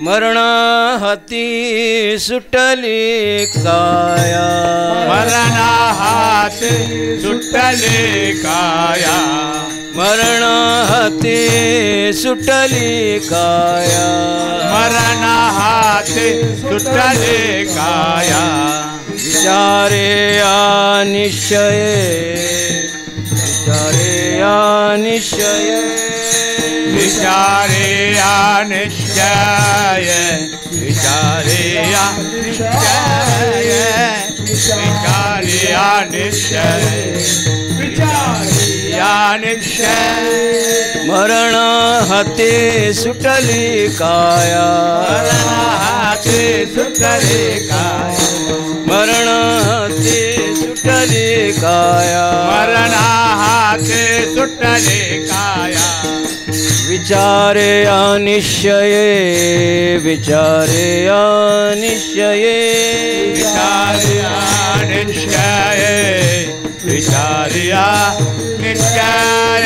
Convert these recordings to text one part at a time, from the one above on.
मरणा हाती सुटली काया, मरणा हाती सुटली काया, मरणा हाती सुटली काया, मरणा हाती सुटली काया, विचारे या निश्चय, विचारे या निश्चय, विचारे या निश्चय, विचारे या निश्चय, विचारे या निश्चय, विचारे या निश्चय, मरण हाते सुटली काया, मरण हाते सुटली काया, मरण हाते सुटली काया, मरण हाते सुटली काया, विचारे अनिश्चय, विचारे अनिश्चय, विचारे अनिश्चय, विचारे अनिश्चय,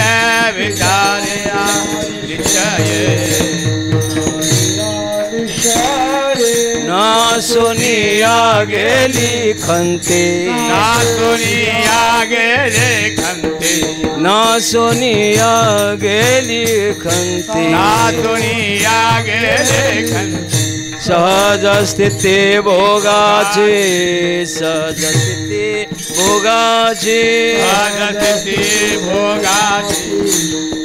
विचारे अनिश्चय, ना सोनिया गेली खंते, ना सोनिया गेले खंते, ना सोनिया गेली खंते, ना सोनिया गेले खंते, सहज स्थिती भोगाची, सहज स्थिती भोगाची, सहज स्थिती भोगाची,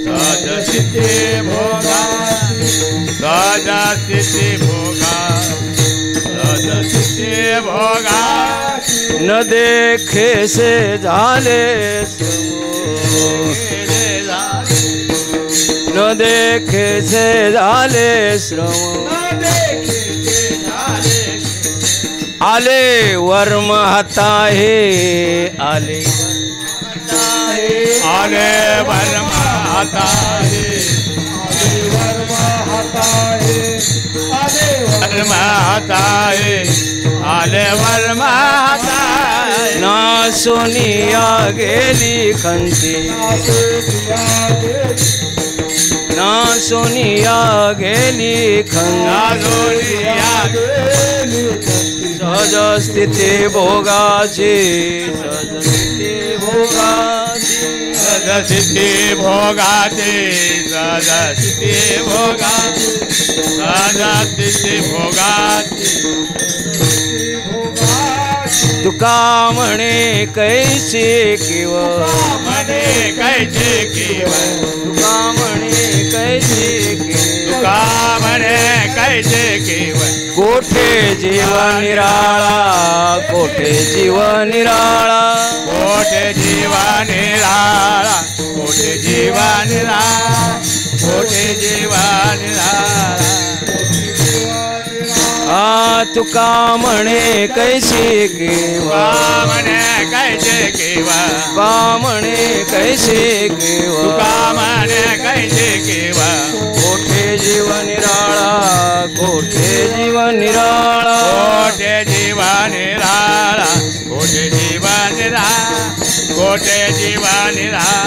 सहज स्थिती भोगाची, सहज स्थिती भोगाची, सहज स्थिती भोगाची, न देखे से झाले समोर, न देखे से झाले श्रम, आले वर्म हाता हे, आले आले वर्म हाता हे, वर्म हाता हे, आले वर्म हाता हे, ना सोनिया गेली खंती, ना सोनिया गेली खंती, सहज स्थिती भोगाची, सहज स्थिती भोगाची, सहज स्थिती भोगाची, सहज स्थिती भोगाची, सहज स्थिती भोगाची, तुका म्हणे कैसे किव, म्हणे कैसे किव, तुका म्हणे कैसे किव, तुका म्हणे कैसे किव, कोठे जीव निराळा, कोठे जीव निराळा, कोठे जीव निराळा, कोठे जीव निराळा, कोठे जीव निराळा, आ तुका म्हणे कैसे केवा, म्हणे कैसे केवा, तुका म्हणे कैसे केवा, तुका म्हणे कैसे केवा, कोठे जीव निराळा, कोठे जीव निराळा, कोठे जीव निराळा, कोठे जीव निराळा, कोठे जीव निराळा,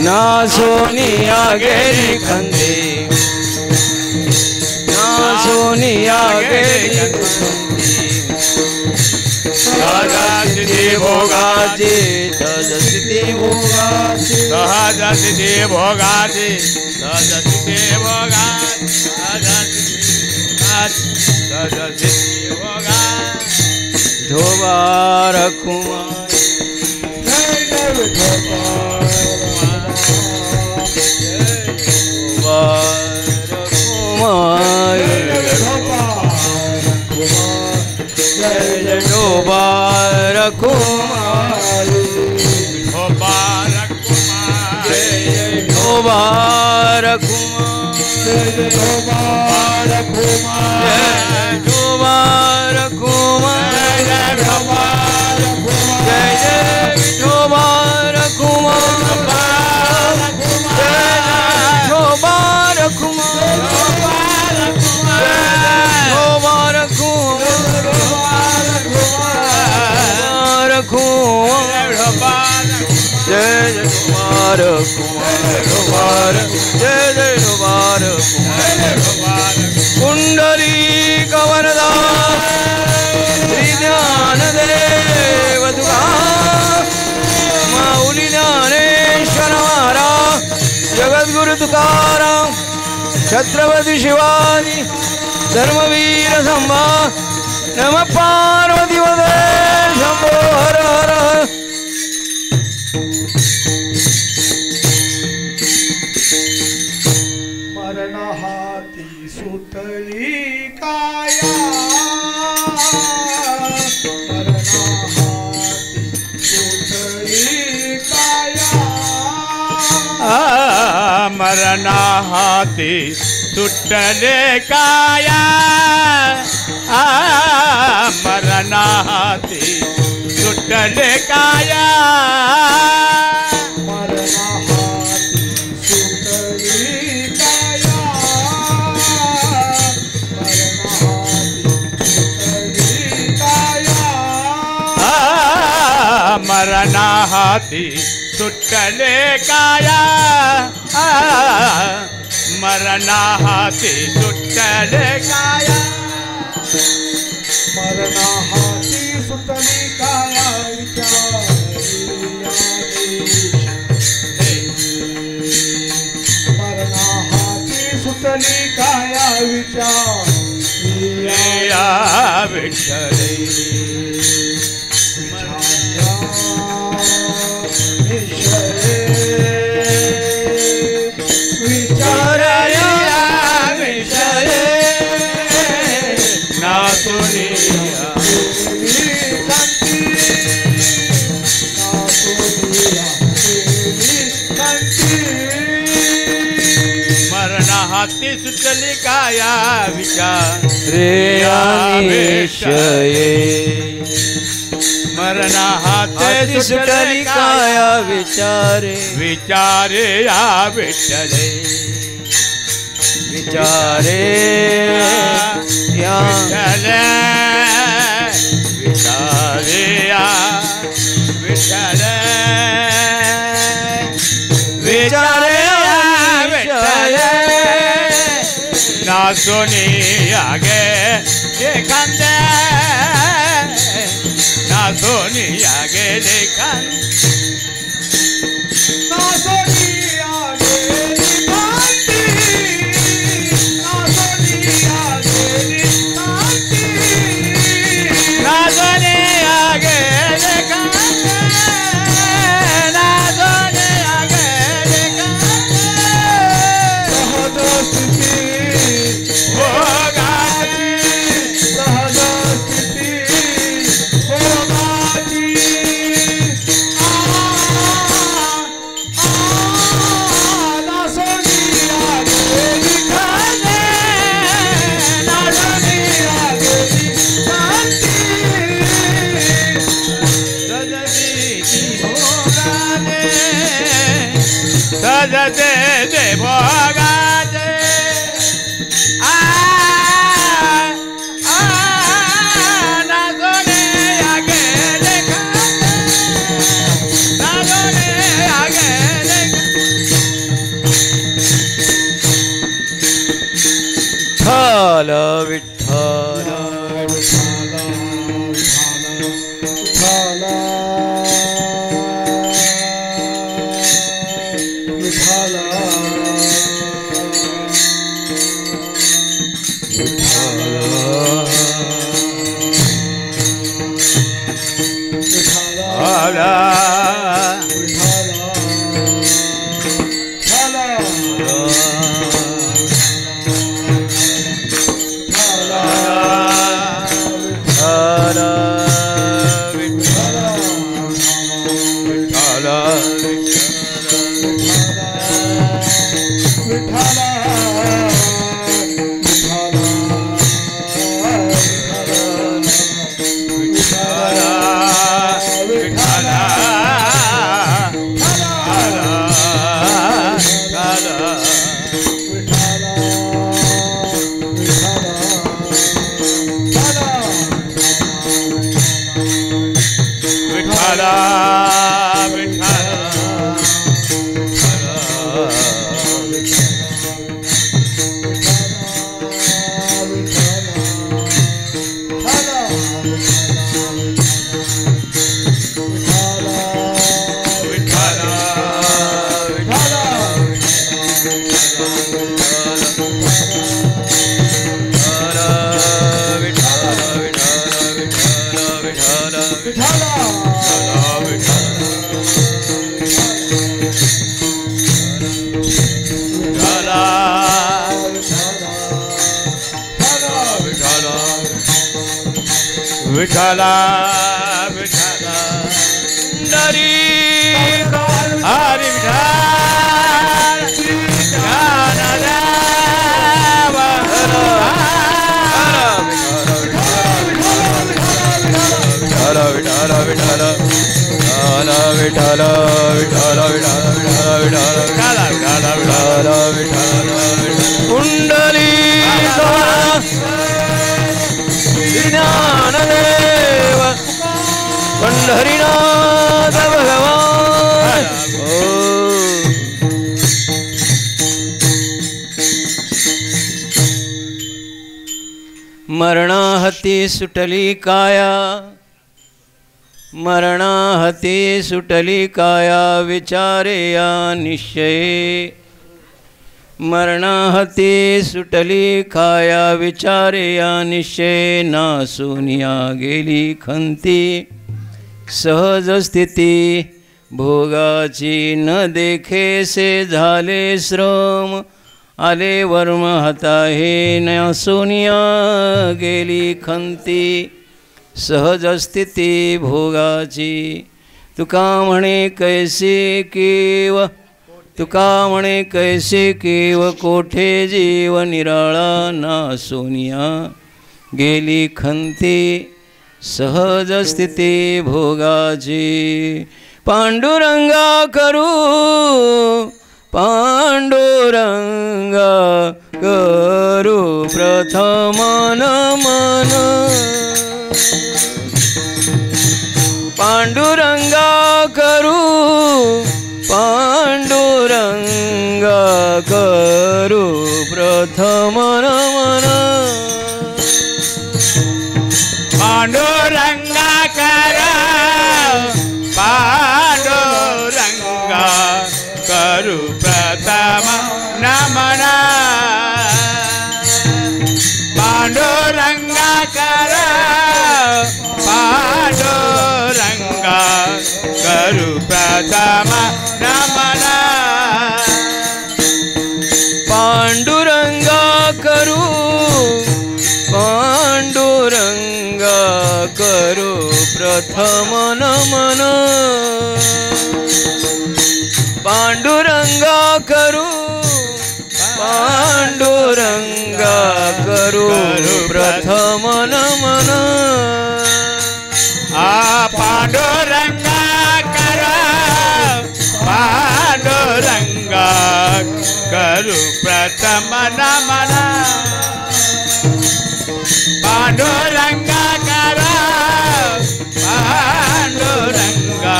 ना सोनिया गेली खंती, ना सोनिया गेली खंती, सहज स्थिती भोगाची, सहज स्थिती भोगाची, सहज स्थिती भोगाची, सहज स्थिती भोगाची, सहज स्थिती भोगाची, ढोबा रखुमाई, ढोबा रखुमाई, ढोबा रखुमाई, ढोबा रखुमाई, ढोबा रखुमाई, ढोबा रखुमाई, जय जय विठोबा रखुमाई, विठोबा रखुमाई, विठोबा रखुमाई, जय जय कुमार कुमार, जय जय कुमार कुमार, पुंडरीक वरदा श्री ज्ञानदेव तुकाराम माऊली ज्ञानेश्वर महाराज जगद्गुरु तुकाराम छत्रपती शिवाजी धर्मवीर संभा नम पार्वती वदे शंभो हर हर मरण हाती सुतली काया मरण हाती सुतली काया मरणा हाती सुटले काया मरणा हाती सुटले काया मरण हाती सुतली काया मरण हाती सुतली काया मरणा हाती सुटले काया मरणा हाती सुटले काया मरण हाती सुतली काया मरण हाती सुतली काया या विठ्ठले मरणा हाती सुटली काया विचार रे विषये मरणा हाती सुटली काया विचारे विचारे या विठ्ठले विचारे या विठ्ठले विचारे या विठ्ठले विचारे या विठ्ठले नाचोनी आगे एखादे नाचोनी आगे लेखान सजते दे भोगाते ना सोने आगे देखा ना सोने आगे देखा विठ्ठल विठ्ठल विठ्ठला विठ्ठला डरी हरी विठ्ठल ज्ञानदेव विठाला विठाला विठाला विठाला विठाला विठाला विठाला विठाला विठाला कुंडली ज्ञानदेव पंढरीनाथ भगवान मरणाहती सुटली काया मरणाहती सुटली काया विचारे या निश्चये मरणाहती सुटली काया विचारे या निश्चय नासूनिया गेली खंती सहज स्थिती भोगाची न देखेसे झाले श्रम आले वर्म हाता हे नासूनिया गेली खंती सहज स्थिती भोगाची तुका म्हणे कैसे केव तुका म्हणे कैसे केव कोठे जीव निराळा नासूनिया गेली खंती सहज स्थिती भोगाची पांडुरंगा करू पांडुरंगा करू प्रथम नमन पांडुरंगा करू पांडुरंगा करू प्रथम नमन पांडुरंगा करा पांडुरंगा करू प्रथम नमन पांडुरंगा करा पांडुरंगा करू प्रथम नमन पांडुरंगा करू पांडुरंगा करू प्रथम नमन पांडुरंगा करू पांडुरंगा करू प्रथम नमन पांडुरंगा करा पांडुरंगा करू प्रथम नमन पांडुरंगा करा पांडुरंगा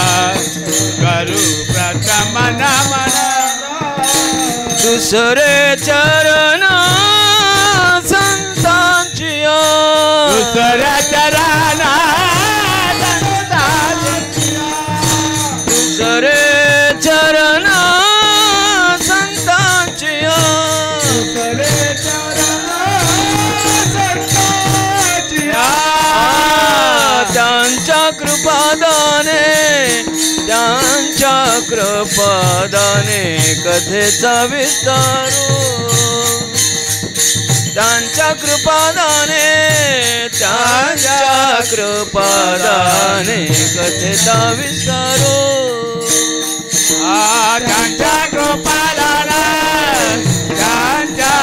करू प्रथम नमन दुसरे चरण संतांची दुसऱ्या चरण दुसरे चरण संतांची त्यांच्या कृपादाने त्यांच्या कृपादाने कथेचा विस्तारो त्यांच्या कृपादाने त्यांच्या कृपादाने कथेचा विस्तारो त्यांच्या कृपादाने त्यांच्या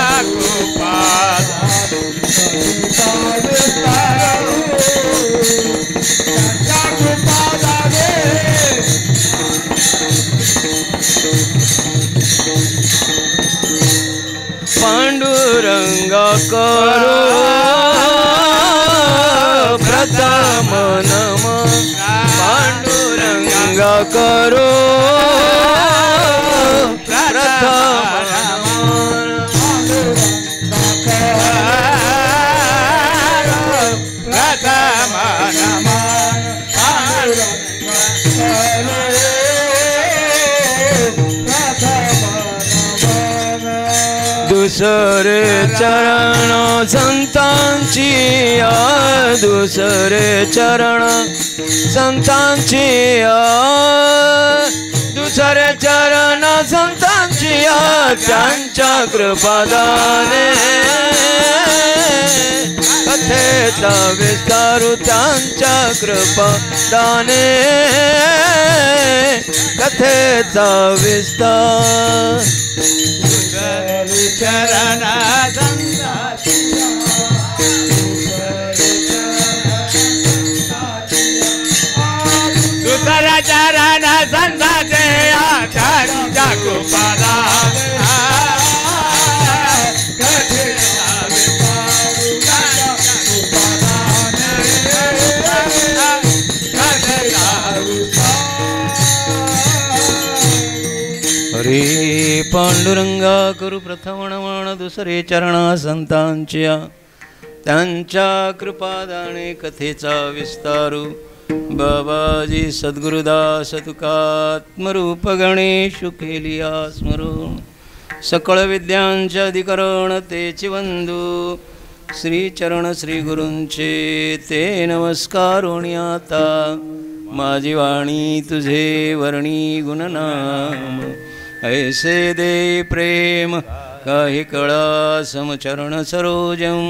पांडुरंगा करो प्रथम नम पांडुरंगा करो प्रथम दुसरे चरण संतांची दुसरे चरण संतांची दुसरे चरण संतांची त्यांच्या कृपादाने कथेचा विस्तारू त्यांच्या कृपा दाने कथेचा विस्तार चरण दुसर चरण संताचे आचार्य कृपादा हरे पांडुरंगा करू प्रथम नमन दुसरे चरणा संतांच्या त्यांच्या कृपादाने कथेचा विस्तारू बाबाजी सद्गुरुदास तुकात्मरूप गणेश केलिया स्मरून सकळ विद्यांच्या अधिकरण तेची वंदू श्रीचरण श्री गुरूंचे ते नमस्कारोणी आता माझी वाणी तुझे वर्णी गुणनाम ऐसे दे प्रेम काही कळा समचरण सरोजम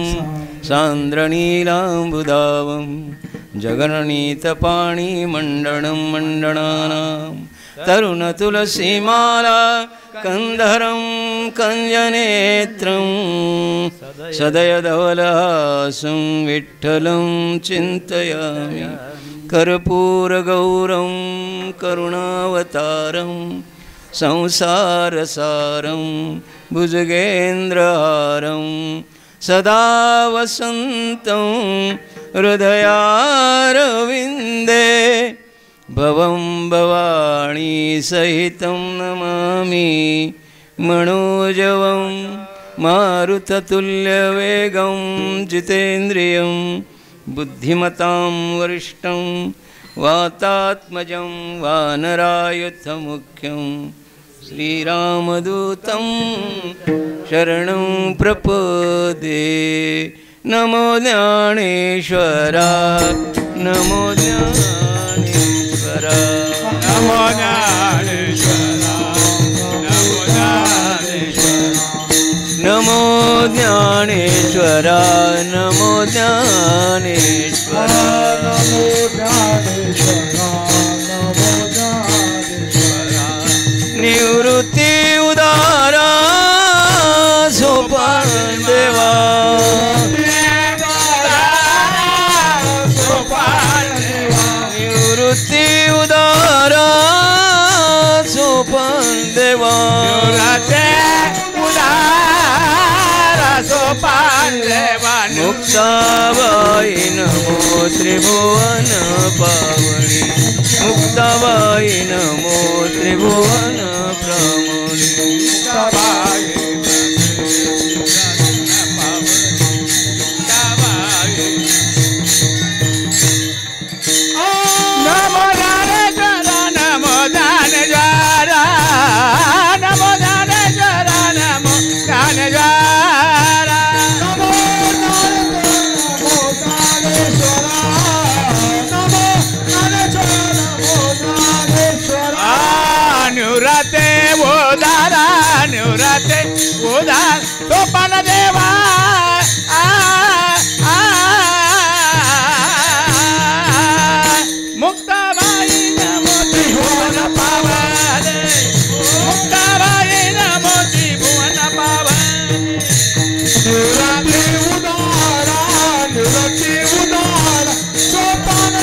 सांद्रनीलांबुदावम जगरणीतपाणी मंडणं मंडणानां तरुण तुलसीमाला कंधरं कंजनेत्रं सदयधवलहासं विठ्ठलं चिन्तयामि कर्पूरगौरं करुणावतारं संसारसारं भुजगेन्द्रहारं सदा वसन्तं हृदयारविन्दे भवं भवानी सहितं नमामि मनोजवं मारुततुल्यवेगं जितेन्द्रियं बुद्धिमतां वरिष्ठं वातात्मजं वानरायुधमुख्यं श्रीरामदूतं शरणं प्रपदे नमो ज्ञानेश्वरा नमो ज्ञानेश्वरा नमो ज्ञानेश्वरा नमो ज्ञानेश्वरा नमो ज्ञानेश्वरा नमो ज्ञानेश्वरा नमो ज्ञानेश्वरा निवृत्ती उदारा सोपान देवा निवृत्ती उदारा सोपान देवा मुक्ताबाई नमो त्रिभुवन पावनी मुक्ताबाई नमो त्रिभुवन प्रमोणी नमो ज्ञानेश्वरा नमो ज्ञानेश्वरा नमो ज्ञानेश्वरा नमो ज्ञानेश्वरा निवृत्ते उदारा निवृत्ते उदार सोपान देवा मुक्ताबाई नमो त्रिभुवन पावने मुक्ताबाई नमो त्रिभुवन पावने निवृत्ती उदारा निवृत्ती उदारा सोपान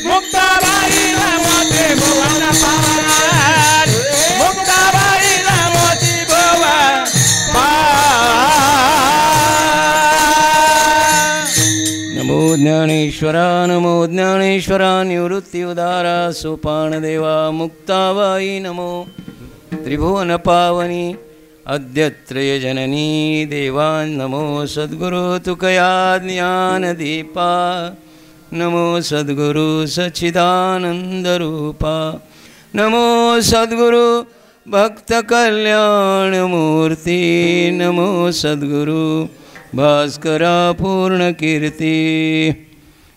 मुक्ताबाई नमो त्रिभुवन पावने मुक्ताबाई नमो त्रिभुवन नमो ज्ञानेश्वरा नमो ज्ञानेश्वरा निवृत्ती उदारा सोपान देवा मुक्ताबाई नमो त्रिभुवन पावनी अद्यत्रय जननी देवान् नमो सद्गुरु तुकया ज्ञानदीपा नमो सद्गुरु सच्चिदानन्दरूपा नमो सद्गुरु भक्तकल्याणमूर्ति नमो सद्गुरु भास्करा पूर्णकीर्ती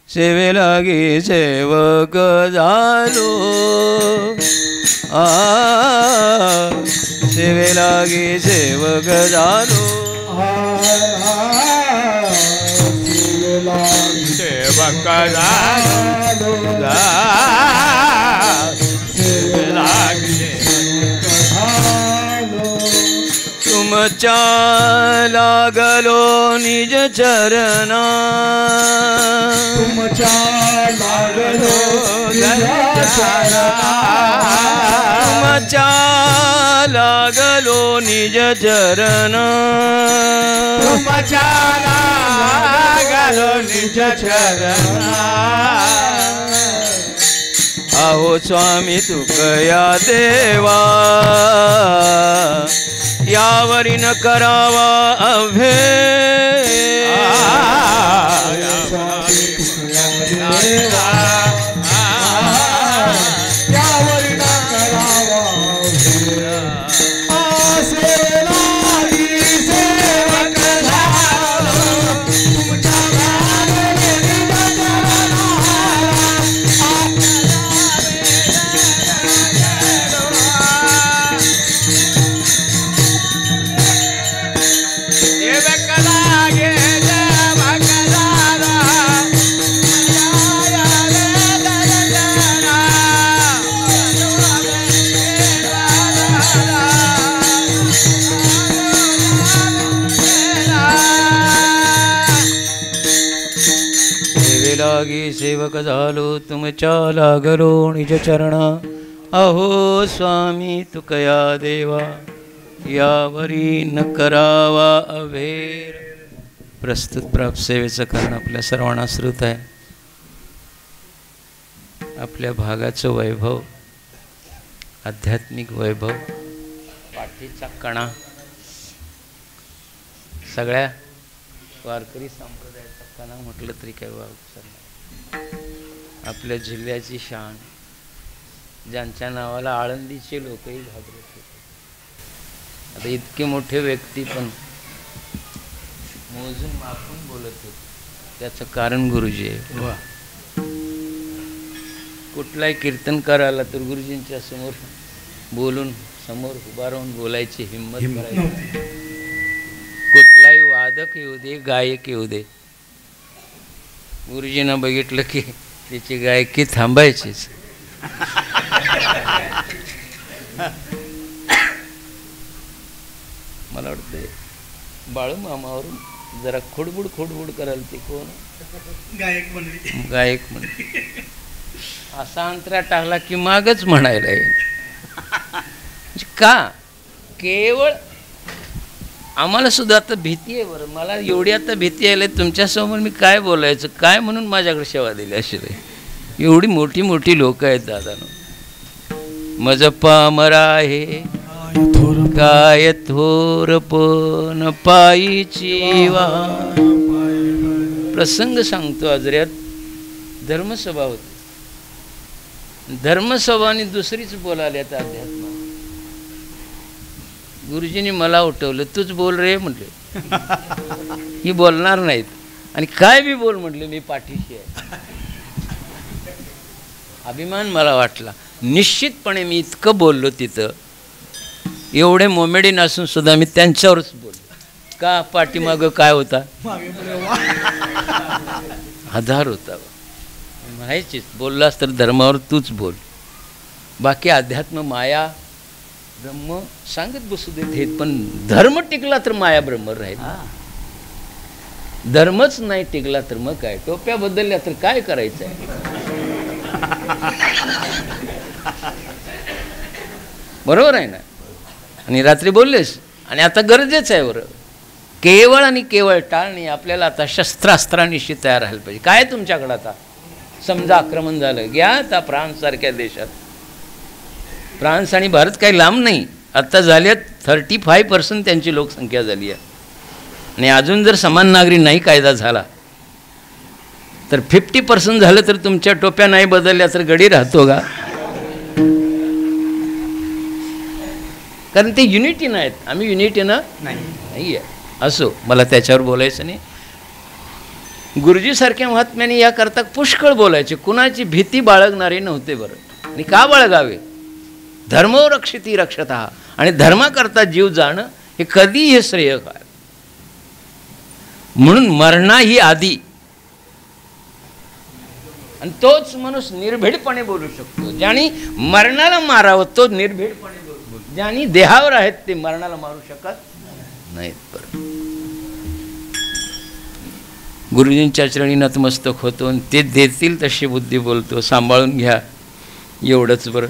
सेवे लागे सेवक झालो सेवे लागे सेवक झालो सेवक झालो सेवे लागले तुमच्या लागलो निज चरणा तुमच्या लागलो तुमच्या लागलो निज चरणा तुमच्या लागलो निज चरणा अहो स्वामी तुकया देवा यावरी न करावा अभे यावरी न करावा सेवेलागी सेवक झालो तुमच्या लागले निज सेवक लागे सेवक झालो सेवे लागी सेवक झालो तुमच्या लागलो निज चरणा अहो स्वामी तुकया देवा यावरी न करावा अभेर. प्रस्तुत प्राप्त सेवेचं कारण आपल्या सर्वांना श्रुत आहे. आपल्या भागाचं वैभव, आध्यात्मिक वैभव, पाठीचा कणा, सगळ्या वारकरी संप्रदायाचा कणा म्हटलं तरी काही वावचं नाही. आपल्या जिल्ह्याची शान, ज्यांच्या नावाला आळंदीचे लोकही घाबरत होते. आता इतके मोठे व्यक्ती पण मोजून मापून बोलत होते. त्याचं कारण गुरुजी आहे. कुठलाही कीर्तनकार आला तर गुरुजींच्या समोर बोलून, समोर उभा राहून बोलायची हिंमत करायची. कुठलाही वादक येऊ दे, गायक येऊ दे, गुरुजींना बघितलं की त्याची गायकी थांबायचीच. मला वाटतं बाळू मामावरून जरा खोडबुड करायला ते कोण गायक म्हणले असा अंतरा टाकला की मागच म्हणायला येईल. का केवळ आम्हाला सुद्धा आता भीती आहे. बरं, मला एवढी आता भीती आली तुमच्यासमोर मी काय बोलायचं, काय म्हणून माझ्याकडे सेवा दिली अशी रे. एवढी मोठी मोठी लोक आहेत दादानो. मजप्पा मरा हे काय थोरपण पायीची वा. प्रसंग सांगतो. आजऱ्यात धर्मसभा होती. धर्मसभाने दुसरीच बोलाल्यात अध्यात्म. गुरुजींनी मला उठवलं, तूच बोल रे म्हटले. ही बोलणार नाहीत आणि काय बी बोल म्हटले, मी पाठीशी आहे. अभिमान मला वाटला. निश्चितपणे मी इतकं बोललो तिथं, एवढे मोमेडी नसून सुद्धा मी त्यांच्यावरच बोललो. का पाठीमागं काय होता? आधार होता. म्हणायचीच बोललास तर धर्मावर तूच बोल, बाकी अध्यात्म माया ब्रह्म सांगत बसू देत हे. पण धर्म टिकला तर माया ब्रह्म राहील. धर्मच नाही टिकला तर मग काय? टोप्या बदलल्या तर काय करायचं आहे? बरोबर आहे ना? आणि रात्री बोललेस. आणि आता गरजेचं आहे बरं, केवळ आणि केवळ टाळणे. आपल्याला आता शस्त्रास्त्रांनिशी तयार राहायला पाहिजे. काय तुमच्याकडं आता समजा आक्रमण झालं, घ्या आता फ्रान्ससारख्या देशात. फ्रान्स आणि भारत काही लांब नाही. आत्ता झाल्यात 35% त्यांची लोकसंख्या झाली आहे. आणि अजून जर समान नागरी नाही कायदा झाला तर 50% झालं तर तुमच्या टोप्या नाही बदलल्या तर गडी राहतो का? कारण ते युनिटी नाहीत. आम्ही युनिटीनं नाही आहे. असो, मला त्याच्यावर बोलायचं नाही. गुरुजीसारख्या महात्म्याने याकरता पुष्कळ बोलायचे. कुणाची भीती बाळगणारे नव्हते. बरं, आणि का बाळगावे? धर्मो रक्षिती रक्षता, आणि धर्माकरता जीव जाणं हे कधीही हे श्रेयकर. म्हणून मरणा ही आधी, आणि तोच माणूस निर्भीडपणे बोलू शकतो. ज्याने मरणाला मारावं तो निर्भीडपणे बोलतो. ज्याने देहावर आहेत ते मरणाला मारू शकत नाहीत. बरं, गुरुजींच्या चरणी नतमस्तक होतो आणि ते देतील तशी बुद्धी बोलतो. सांभाळून घ्या एवढंच. बरं,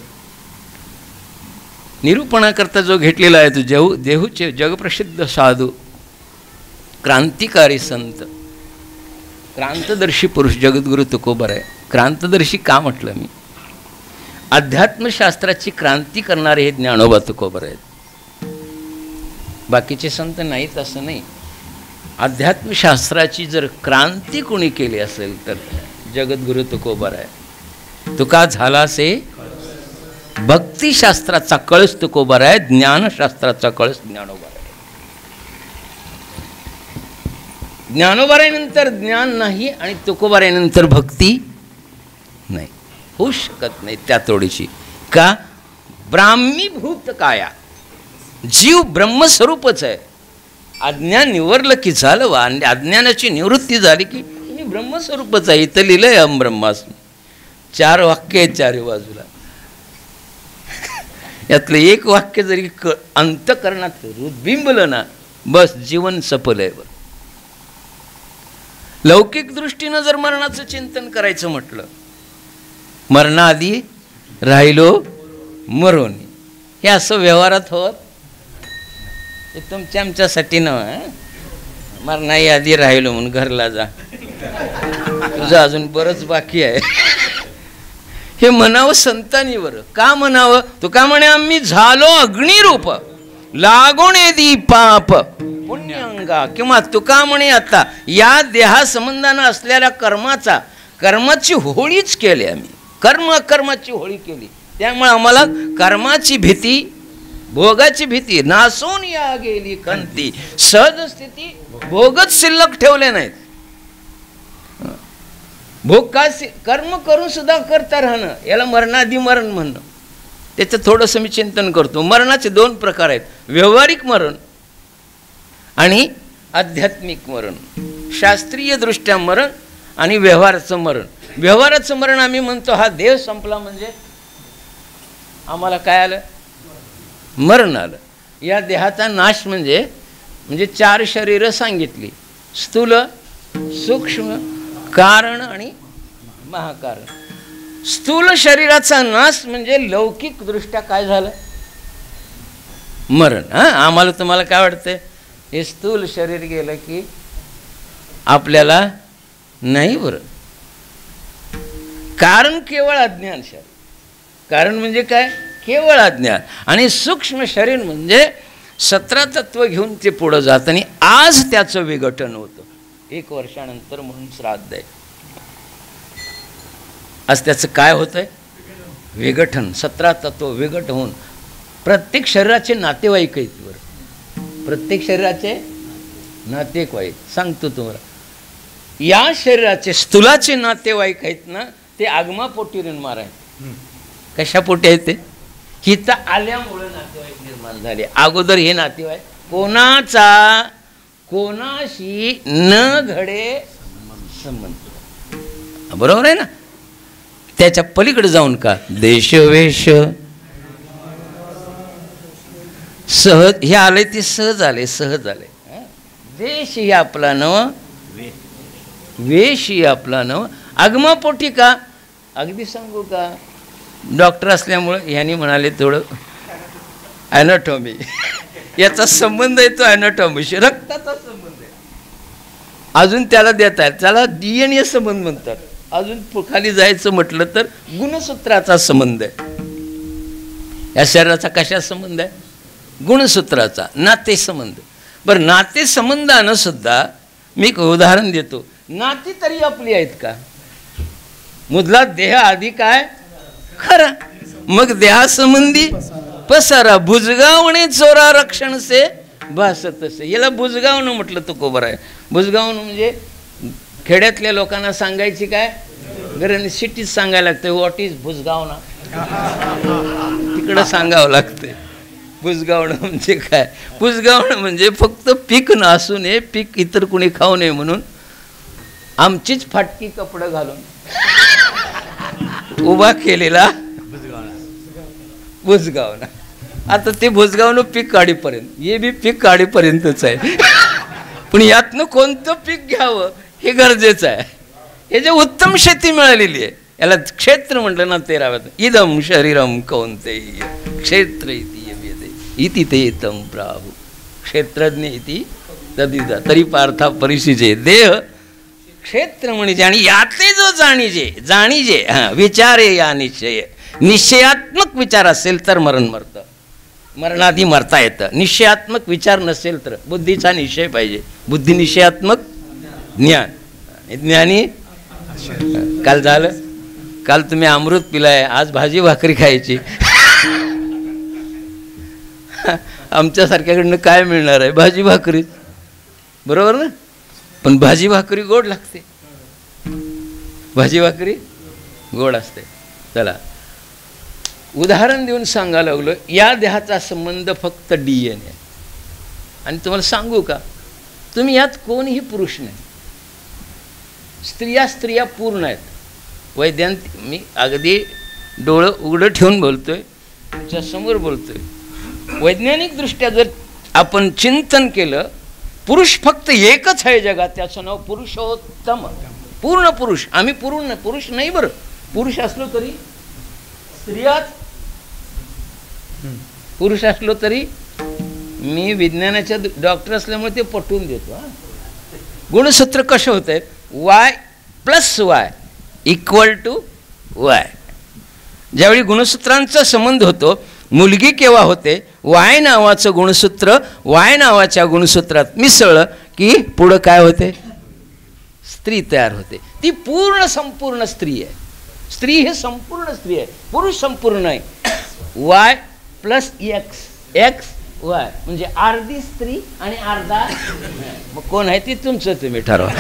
निरूपणाकरता जो घेतलेला आहे तो देहूचे जगप्रसिद्ध साधू, क्रांतिकारी संत, क्रांतदर्शी पुरुष जगद्गुरु तुकोबर आहे. क्रांतदर्शी का म्हटलं मी? अध्यात्मशास्त्राची क्रांती करणारे हे ज्ञानोबा तुकोबर आहेत. बाकीचे संत नाहीत असं नाही. अध्यात्मशास्त्राची जर क्रांती कोणी केली असेल तर जगद्गुरु तुकोबर आहे. तुका झाला से भक्तिशास्त्राचा कळस तुकोबर आहे, ज्ञानशास्त्राचा कळस ज्ञानोबा आहे. ज्ञानोबारायनंतर ज्ञान नाही आणि तुकोबारायनंतर भक्ती नाही, होऊ शकत नाही त्या तोडीची. का? ब्राह्मीभूत काया, जीव ब्रह्मस्वरूपच आहे. अज्ञान निवरलं की झालं वा, आणि अज्ञानाची निवृत्ती झाली की मी ब्रह्मस्वरूपच आहे. इथं लिहिलंय अहम ब्रह्मास्मी. 4 वाक्य आहेत चारी बाजूला. यातलं एक वाक्य जरी अंतकरणात रुद्बिंबलं ना, बस जीवन सफल आहे. लौकिक दृष्टीनं जर मरणाचं चिंतन करायचं म्हटलं, मरणाआधी राहिलो मरून, हे असं व्यवहारात होत. ते तुमच्या आमच्यासाठी नव्हे. मरणाही आधी राहिलो म्हणून घरला जा, तुझं अजून बरंच बाकी आहे. हे म्हणावं संतांनीवर. का म्हणावं? तो का म्हणे आम्ही झालो अग्निरूप लागोणे दी पाप पुण्यंगा. किंवा तुका म्हणे आता या देहासंबंधानं असलेल्या कर्माची होळीच केली आम्ही. कर्माची होळी केली. त्यामुळे आम्हाला कर्माची भीती, भोगाची भीती नासून या गेली कंती. सहज स्थिती भोगच शिल्लक ठेवले नाहीत. भोग का कर्म करून सुद्धा करता राहणं, याला मरणाआधी मरण म्हणणं. त्याचं थोडंसं मी चिंतन करतो. मरणाचे 2 प्रकार आहेत, व्यवहारिक मरण आणि आध्यात्मिक मरण. शास्त्रीय दृष्ट्या मरण आणि व्यवहाराचं मरण. व्यवहाराचं मरण आम्ही म्हणतो हा देह संपला म्हणजे आम्हाला काय आलं? मरण आलं. या देहाचा नाश म्हणजे 4 शरीरं सांगितली, स्थूल, सूक्ष्म, कारण आणि महाकारण. स्थूल शरीराचा नाश म्हणजे लौकिक दृष्ट्या काय झालं? मरण. आम्हाला तुम्हाला काय वाटतंय? हे स्थूल शरीर गेलं की आपल्याला नाही बरं. कारण केवळ अज्ञान शरीर. कारण म्हणजे काय? केवळ अज्ञान. आणि सूक्ष्म शरीर म्हणजे 17 तत्व घेऊन ते पुढं जात, आणि आज त्याचं विघटन होतं. 1 वर्षानंतर म्हणून श्राद्ध आहे. आज त्याचं काय होतंय? विघटन. 17 तत्व विघट होऊन प्रत्येक शरीराचे नातेवाईक आहेत. बरं, प्रत्येक शरीराचे नातेवाईक सांगतो तुम्हाला. या शरीराचे स्थूलाचे नातेवाईक आहेत ना, ते आगमापोटी निर्माण आहेत. कशापोटी आहेत ते? हिता आल्यामुळे नातेवाईक निर्माण झाले. अगोदर हे नातेवाईक कोणाशी न घडे संबंध. बरोबर आहे ना? त्याच्या पलीकडे जाऊन का देशवेश सहज हे आले, ते सहज आले. देश ही आपला नव, वेश ही आपला नव. आगमापोटी का? अगदी सांगू का? डॉक्टर असल्यामुळं ह्यांनी म्हणाले थोडं ॲनाटॉमी, याचा संबंध येतो ॲनाटॉमीशी, रक्ताचा संबंध आहे. अजून त्याला देतात, त्याला DNA संबंध म्हणतात. अजून खाली जायचं म्हटलं तर गुणसूत्राचा संबंध आहे. या शरीराचा कशा संबंध आहे? गुणसूत्राचा, नातेसंबंध. बरं, नातेसंबंधानं सुद्धा मी एक उदाहरण देतो. नाती तरी आपली आहेत का? मुदला देह आधी काय खरा, मग देहासंबंधी पसारा. बुजगावणे चोरा रक्षण से भासत से. याला बुजगावणं म्हटलं तुकोबर आहे. बुजगावणं म्हणजे खेड्यातल्या लोकांना सांगायची काय गरज, सिटीत सांगायला लागतं व्हॉट इज बुजगावणा. तिकडे इकडं सांगावं लागतंय. पुसगावणं म्हणजे काय? पुसगावणं म्हणजे फक्त पीक नासू नये, पीक इतर कुणी खाऊ नये म्हणून आमचीच फाटकी कपडं घालून उभा केलेला भुसगावणं. आता ते भुसगावणं पीक काढीपर्यंत, हे बी पीक काढीपर्यंतच आहे. पण यातनं कोणतं पीक घ्यावं हे गरजेचं आहे. हे जे उत्तम शेती मिळालेली आहे याला क्षेत्र म्हटलं ना 13व्यात. इदम शरीरम कौंतेय क्षेत्र इति ते तम प्राहु क्षेत्रज्ञ इति तदिदा तरी पार्था परिशिजे देह क्षेत्र म्हणजे. आणि यातले जो जाणीजे विचारे या निश्चय, निश्चयात्मक विचार असेल तर मरण मरतं, मरणाआधी मरता येतं. निश्चयात्मक विचार नसेल तर बुद्धीचा निश्चय पाहिजे. बुद्धी निश्चयात्मक ज्ञान, ज्ञानी काल झालं. काल तुम्ही अमृत पिलाय, आज भाजी भाकरी खायची. आमच्यासारख्याकडनं काय मिळणार आहे? भाजी भाकरी, बरोबर ना? पण भाजी भाकरी गोड लागते, भाजी भाकरी गोड असते. चला उदाहरण देऊन सांगायला लागलो. या देहाचा संबंध फक्त DNA. आणि तुम्हाला सांगू का, तुम्ही यात कोणीही पुरुष नाही. स्त्रिया पूर्ण आहेत. वैज्ञानिक, मी अगदी डोळं उघडं ठेवून बोलतोय, तुमच्या समोर बोलतोय. वैज्ञानिक दृष्ट्या जर आपण चिंतन केलं, पुरुष फक्त एकच आहे जगात, त्याचं नाव पुरुषोत्तम. पूर्ण पुरुष. आम्ही पूर्ण पुरुष नाही बरं, पुरुष असलो तरी स्त्रियात, पुरुष असलो तरी. मी विज्ञानाच्या डॉक्टर असल्यामुळे ते पटवून देतो. गुणसूत्र कसे होत आहेत? Y+Y = Y. ज्यावेळी गुणसूत्रांचा संबंध होतो, मुलगी केव्हा होते? Y नावाचं गुणसूत्र Y नावाच्या गुणसूत्रात मिसळलं की पुढं काय होते? स्त्री तयार होते. ती पूर्ण संपूर्ण स्त्री आहे. स्त्री हे संपूर्ण स्त्री आहे, पुरुष संपूर्ण आहे. Y+X Y म्हणजे अर्धी स्त्री आणि अर्धा. मग कोण आहे ती तुमचं तुम्ही ठरवा.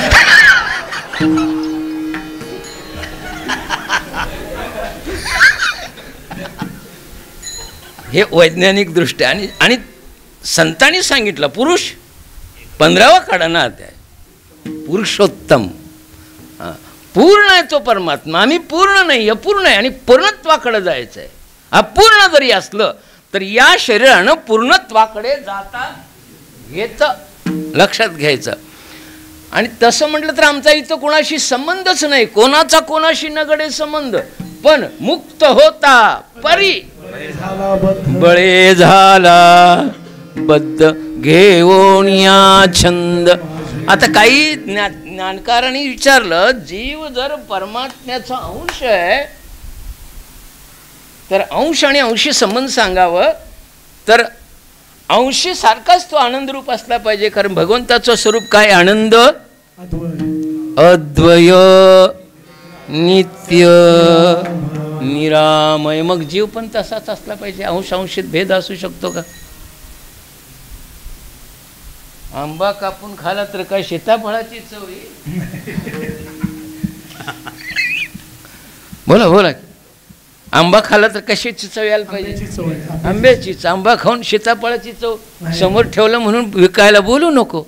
हे वैज्ञानिक दृष्ट्या. आणि संतांनी सांगितलं पुरुष 15वा काढा अध्याय, पुरुषोत्तम. पूर्ण आहे तो परमात्मा. आम्ही पूर्ण नाही, अपूर्ण आहे आणि पूर्णत्वाकडे जायचं आहे. अपूर्ण जरी असलं तर या शरीरानं पूर्णत्वाकडे जाता येतं, लक्षात घ्यायचं. आणि तसं म्हटलं तर आमचा इथं कोणाशी संबंधच नाही, कोणाचा कोणाशी नगडे संबंध. पण मुक्त होता परी बळे झाला बद्ध घेऊन या छंद. आता काही ज्ञानकारांनी विचारलं, जीव जर परमात्म्याचा अंश आहे तर अंश आणि अंशी संबंध सांगावं तर अंशी सारखाच तो आनंद रूप असला पाहिजे. कारण भगवंताचं स्वरूप काय? आनंद, अद्वय, नित्य, निरामय. मग जीव पण तसाच असला पाहिजे. अंश अंशित भेद असू शकतो का? आंबा कापून खाला तर काय सीताफळाची चव येईल? बोला बोला. आंबा खाला तर कशाची चव यायला पाहिजे? आंब्याचीच. आंबा खाऊन सीताफळाची चव समोर ठेवलं म्हणून विकायला बोलू नको,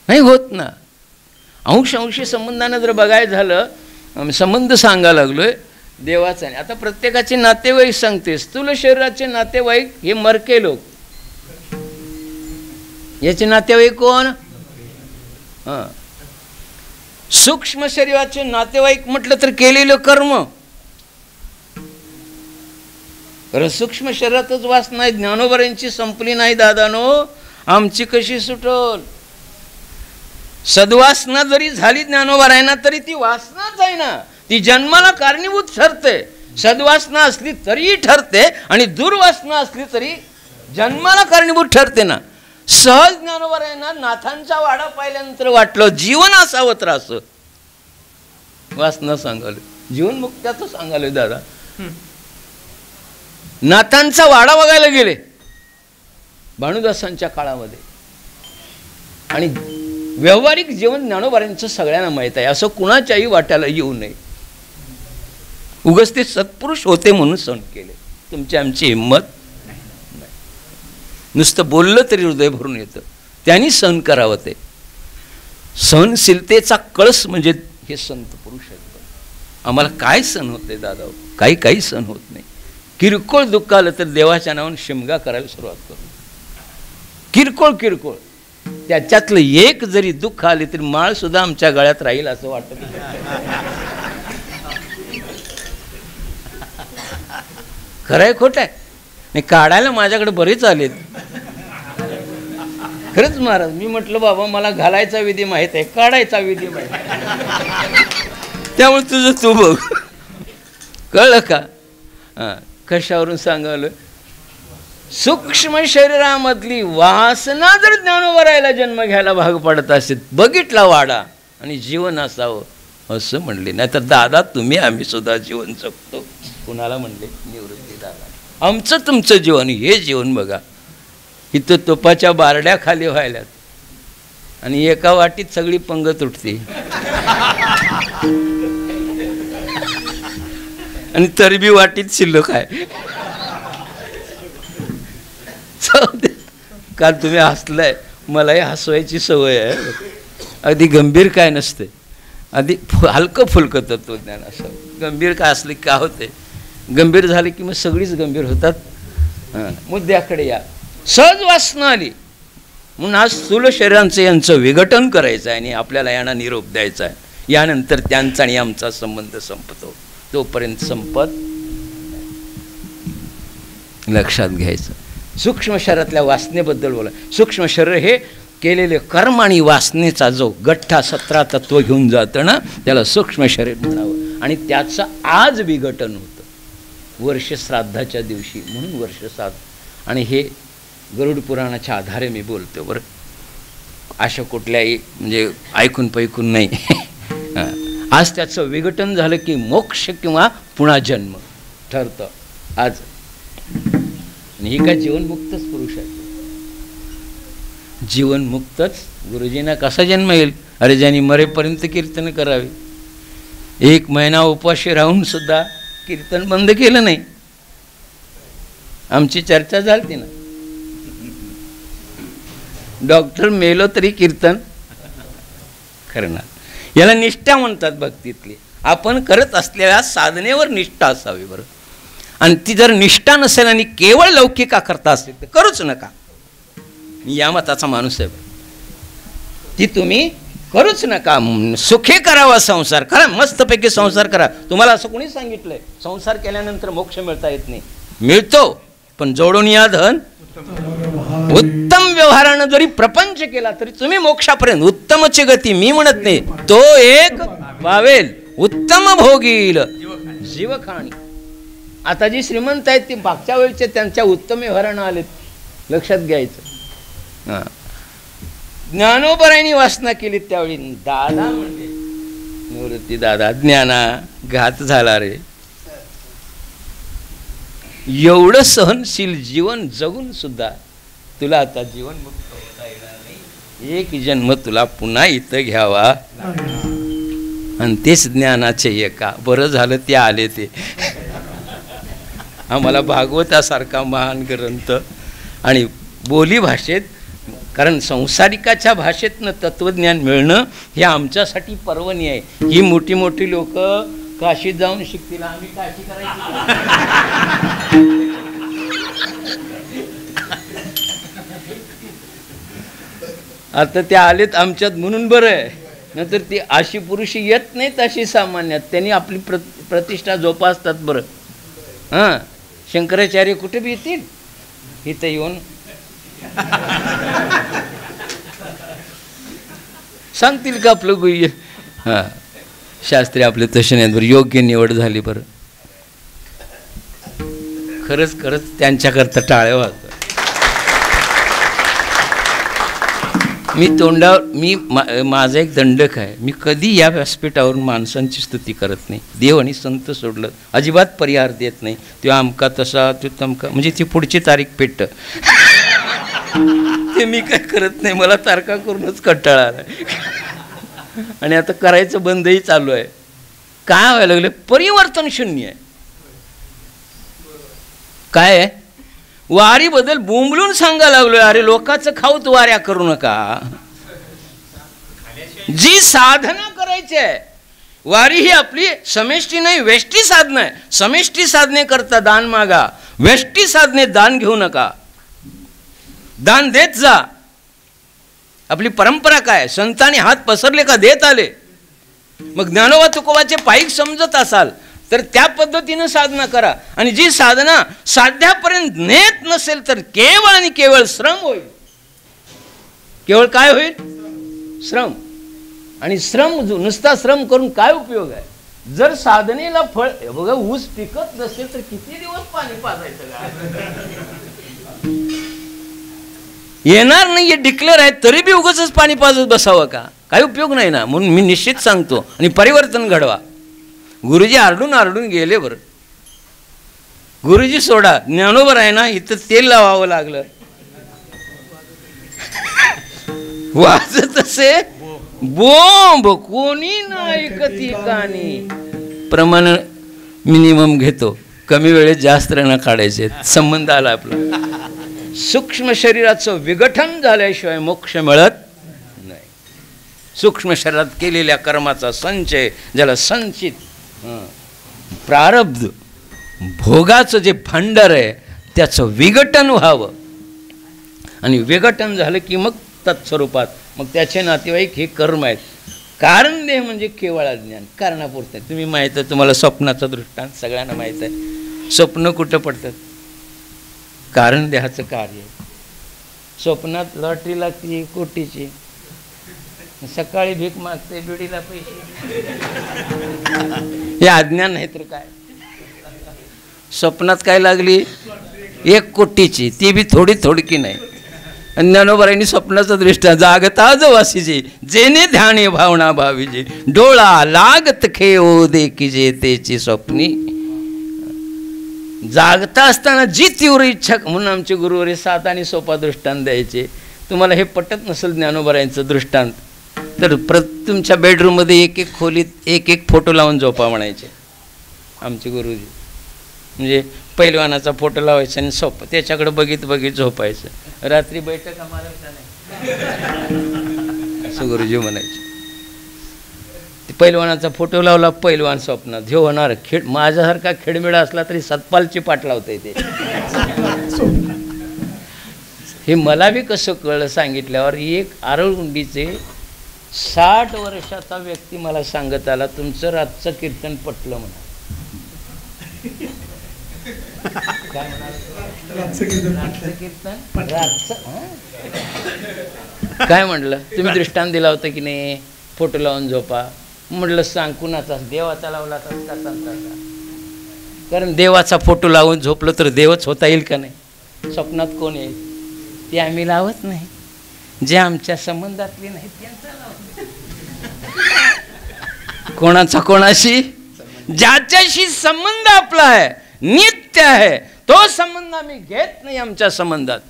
नाही होत ना. अंश अंशी संबंधानं जर बघायला झालं, संबंध सांगायला लागलोय देवाचा. आता प्रत्येकाचे नातेवाईक सांगते. स्थूल शरीराचे नातेवाईक हे मरके लोक. याचे नातेवाईक कोण? सूक्ष्म शरीराचे नातेवाईक म्हटलं तर केलेलं कर्म. सूक्ष्म शरीरातच वास नाही. ज्ञानोबऱ्यांची संपली नाही दादानो, आमची कशी सुटल? सद्वासना जरी झाली ज्ञानोबरायना तरी ती वासनाच आहे ना, ती जन्माला कारणीभूत ठरते. सद्वासना असली तरीही ठरते आणि दुर्वासना असली तरी जन्माला कारणीभूत ठरते ना. सहज ज्ञानोबरायना नाथांचा वाडा पाहिल्यानंतर वाटलं जीवन असावं तर असं. वासना सांगाल, जीवन मुक्त्याचं सांगाल दादा. नाथांचा वाडा बघायला गेले भानुदासांच्या काळामध्ये. आणि व्यावहारिक जीवन ज्ञानोबारांचं सगळ्यांना माहीत आहे. असं कुणाच्याही वाट्याला येऊ नये. उगाच ते सत्पुरुष होते म्हणून सण केले. तुमची आमची हिंमत नाही. नुसतं बोललं तरी हृदय भरून येतं. त्यांनी सहन करावं. ते सहनशीलतेचा कळस म्हणजे हे संत पुरुष आहेत. आम्हाला काय सहन होते दादा, काही सहन होत नाही. किरकोळ दुःख आलं तर देवाच्या नावाने शिमगा करायला सुरुवात करू. किरकोळ त्याच्यातलं एक जरी दुःख आले तरी माळ सुद्धा आमच्या गळ्यात राहील असं वाटत. खरंय खोट आहे नाही, काढायला माझ्याकडे बरेच आलेत. खरंच महाराज, मी म्हटलं बाबा मला घालायचा विधी माहित आहे, काढायचा विधी माहित आहे, त्यामुळे तुझं तू बघ. कळलं का? हां, कशावरून सांगावलं? सूक्ष्म शरीरामधली वासना जर ज्ञानोबरायला जन्म घ्यायला भाग पडत असेल, बघितला वाडा आणि जीवन असावं असं म्हणले. नाहीतर दादा तुम्ही आम्ही सुद्धा जीवन जगतो. कुणाला म्हणले? निवृत्ती दादा. आमचं तुमचं जीवन, हे जीवन बघा. इथं तुपाच्या बारड्या खाली व्हायल्यात आणि एका वाटीत सगळी पंगत उठते आणि तरबी वाटीत शिल्लक आहे. काल तुम्ही हसलाय, मलाही हसवायची सवय आहे. अगदी गंभीर काय नसते, आधी हलकं फुलकं तत्वज्ञान असं. गंभीर काय असलं काय होते, गंभीर झाले की मग सगळीच गंभीर होतात. हां, मुद्द्याकडे या. सहज वासना आली म्हणून आज स्थूल शरीरांचं यांचं विघटन करायचं आहे आणि आपल्याला यांना निरोप द्यायचा आहे. यानंतर त्यांचा आणि आमचा संबंध संपतो. तोपर्यंत संपत लक्षात घ्यायचं. सूक्ष्म शरीरातल्या वासनेबद्दल बोला. सूक्ष्म शरीर हे केलेले कर्म आणि वासनेचा जो गठ्ठा 17 तत्व घेऊन जातं ना, त्याला सूक्ष्म शरीर म्हणावं. आणि त्याचं आज विघटन होतं वर्ष श्राद्धाच्या दिवशी, म्हणून वर्ष श्राद्ध. आणि हे गरुड पुराणाच्या आधारे मी बोलतो बरं, अशा कुठल्याही म्हणजे ऐकून पैकून नाही. आज त्याचं विघटन झालं की मोक्ष किंवा पुन्हा जन्म ठरतं आज. आणि ही काय जीवनमुक्तच पुरुष आहे, जीवनमुक्तच. गुरुजींना कसा जन्म येईल? अरे ज्यांनी मरेपर्यंत कीर्तन करावे. 1 महिना उपाशी राहून सुद्धा कीर्तन बंद केलं नाही. आमची चर्चा झाली ना, डॉक्टर मेलो तरी कीर्तन करणार. याला निष्ठा म्हणतात भक्तीतली. आपण करत असलेल्या साधनेवर निष्ठा असावी बरं. आणि ती जर निष्ठा नसेल आणि केवळ लौकिका करता असेल तर करूच नका. मी या मताचा माणूस आहे. ती तुम्ही करूच नका. सुखी करावा संसार, करा मस्तपैकी संसार करा. तुम्हाला असं कोणी सांगितलंय संसार केल्यानंतर मोक्ष मिळता येत नाही? मिळतो, पण जोडून या धन. उत्तम व्यवहारानं जरी प्रपंच केला तरी तुम्ही मोक्षापर्यंत. उत्तमची गती मी म्हणत नाही, तो एक पावेल उत्तम भोगील जीवखाणी. आता जी श्रीमंत आहेत ती मागच्या वेळचे त्यांच्या उत्तम व्यवहारानं आलेत, लक्षात घ्यायचं. हां, ज्ञानोबरायांनी वासना केली त्यावेळी दादा म्हणजे निवृत्ती दादा, ज्ञाना घात झाला रे. एवढं सहनशील जीवन जगून सुद्धा तुला आता जीवन मुक्त होता येणार नाही. एक जन्म तुला पुन्हा इथं घ्यावा. आणि तेच ज्ञानाचे एका. बरं झालं ते आले. ते आम्हाला भागवतासारखा महान ग्रंथ आणि बोली भाषेत, कारण संसारिकाच्या भाषेतनं तत्वज्ञान मिळणं हे आमच्यासाठी पर्वणी आहे. ही मोठी मोठी लोक काशीत जाऊन शिकतील, आम्ही काशी करायची. आता ते आलेत आमच्यात म्हणून बरं आहे, नंतर ती अशी पुरुषी येत नाहीत अशी सामान्यात. त्यांनी आपली प्रतिष्ठा जोपासतात बरं. हां, शंकराचार्य कुठे बी येतील इथं येऊन सांगतील का आपलं गुह्य. हां, शास्त्री आपले तसे नाहीत बरं. योग्य निवड झाली बरं. खरंच खरंच त्यांच्याकरता टाळ्या वाजतात. मी तोंडावर माझा एक दंडक आहे. मी कधी या व्यासपीठावरून माणसांची स्तुती करत नाही. देव आणि संत सोडलं अजिबात परिहार देत नाही. तो आमका तसा, तो तमका, म्हणजे ती पुढची तारीख पेटतं. ते मी काय करत नाही. मला तारखा करूनच कंटाळा आला आणि आता करायचं बंदही चालू आहे. काय व्हायला लागलं? परिवर्तन शून्य आहे. काय आहे? वारीबद्दल बोंबलून सांगायला लागलोय. अरे लोकांचं खाऊत वाऱ्या करू नका. जी साधना करायची आहे, वारी ही आपली समेष्टी नाही वेष्टी साधना आहे. समेष्टी साधने करता दान मागा, वेष्टी साधने दान घेऊ नका. दान देत जा. आपली परंपरा काय? संतांनी हात पसरले का देत आले. मग ज्ञानोबा तुकोबाचे पाईक समजत असाल तर त्या पद्धतीनं साधना करा. आणि जी साधना साध्यापर्यंत नेत नसेल तर केवळ आणि केवळ श्रम होईल. केवळ काय होईल? श्रम. आणि श्रम, नुसता श्रम करून काय उपयोग आहे? जर साधनेला फळ, बघा ऊस पिकत नसेल तर किती दिवस पाणी पाजायचं का? येणार नाही डिक्लेअर आहे तरी बी उगाचच पाणी पाजत बसावं का? काही उपयोग नाही ना. म्हणून मी निश्चित सांगतो आणि परिवर्तन घडवा. गुरुजी आरडून आरडून गेले. बरं गुरुजी सोडा, ज्ञानोबर आहे ना, इथं तेल लावावं लागलं. वाजत असे बोंब, कोणी नाही ऐकती कानी. प्रमाण मिनिमम घेतो, कमी वेळेत जास्त रंग काढायचे. संबंध आला आपला. सूक्ष्म शरीराचं विघटन झाल्याशिवाय मोक्ष मिळत नाही. सूक्ष्म शरीरात केलेल्या कर्माचा संचय, ज्याला संचित प्रारब्ध भोगाचं जे भांडार आहे त्याचं विघटन व्हावं. आणि विघटन झालं की मग तत्स्वरूपात मग त्याचे नातेवाईक हे कर्म आहेत. कारण देह म्हणजे केवळ अज्ञान, कारणापुरतं. तुम्ही माहीत आहे, तुम्हाला स्वप्नाचा दृष्टांत सगळ्यांना माहीत आहे. स्वप्न कुठं पडतात? कारण देहाचं कार्य. स्वप्नात लॉटरी लागते कोटीची, सकाळी भीक मागते बिडीला पैसे. हे अज्ञान नाही तर काय? स्वप्नात काय लागली? 1 कोटीची, ती बी थोडी थोडकी नाही. ज्ञानोबरांनी स्वप्नाचं दृष्टांत, जागता जो वासीजे जेने ध्याने भावना भावीजे, डोळा लागत खेओ देखीजे तेची स्वप्नी. जागता असताना जी तीव्र इच्छा, म्हणून आमचे गुरुवारी 7 आणि सोपा दृष्टांत द्यायचे. तुम्हाला हे पटत नसेल ज्ञानोबरांचं दृष्टांत तर तुमच्या बेडरूममध्ये एक एक खोलीत एक एक फोटो लावून झोपा म्हणायचे आमचे गुरुजी. म्हणजे पैलवानाचा फोटो लावायचा आणि सोपं त्याच्याकडे बघित बघित झोपायचं. रात्री बैठक आम्हाला नाही असं गुरुजी म्हणायचे. पैलवानाचा फोटो लावला, पैलवान स्वप्नात हे होणार. खेळ माझ्यासारखा खेळमेळा असला तरी सतपालची पाठ लावता येते. हे मला बी कसं कळलं सांगितल्यावर. एक आरळगुंडीचे 60 वर्षाचा व्यक्ती मला सांगत आला, तुमचं रातचं कीर्तन पटलं म्हणा. काय काय म्हटलं? तुम्ही दृष्टांत दिला होता की नाही, फोटो लावून झोपा. म्हटलं सांग कुणाचा? देवाचा लावला का संतांचा? कारण देवाचा फोटो लावून झोपलं तर देवच होता येईल का नाही? स्वप्नात कोण येईल? ते आम्ही लावत नाही. जे आमच्या संबंधातले नाही त्यांचा लावतो. कोणाचा कोणाशी? ज्याच्याशी संबंध आपला आहे, नित्य आहे, तो संबंध आम्ही घेत नाही. आमच्या संबंधात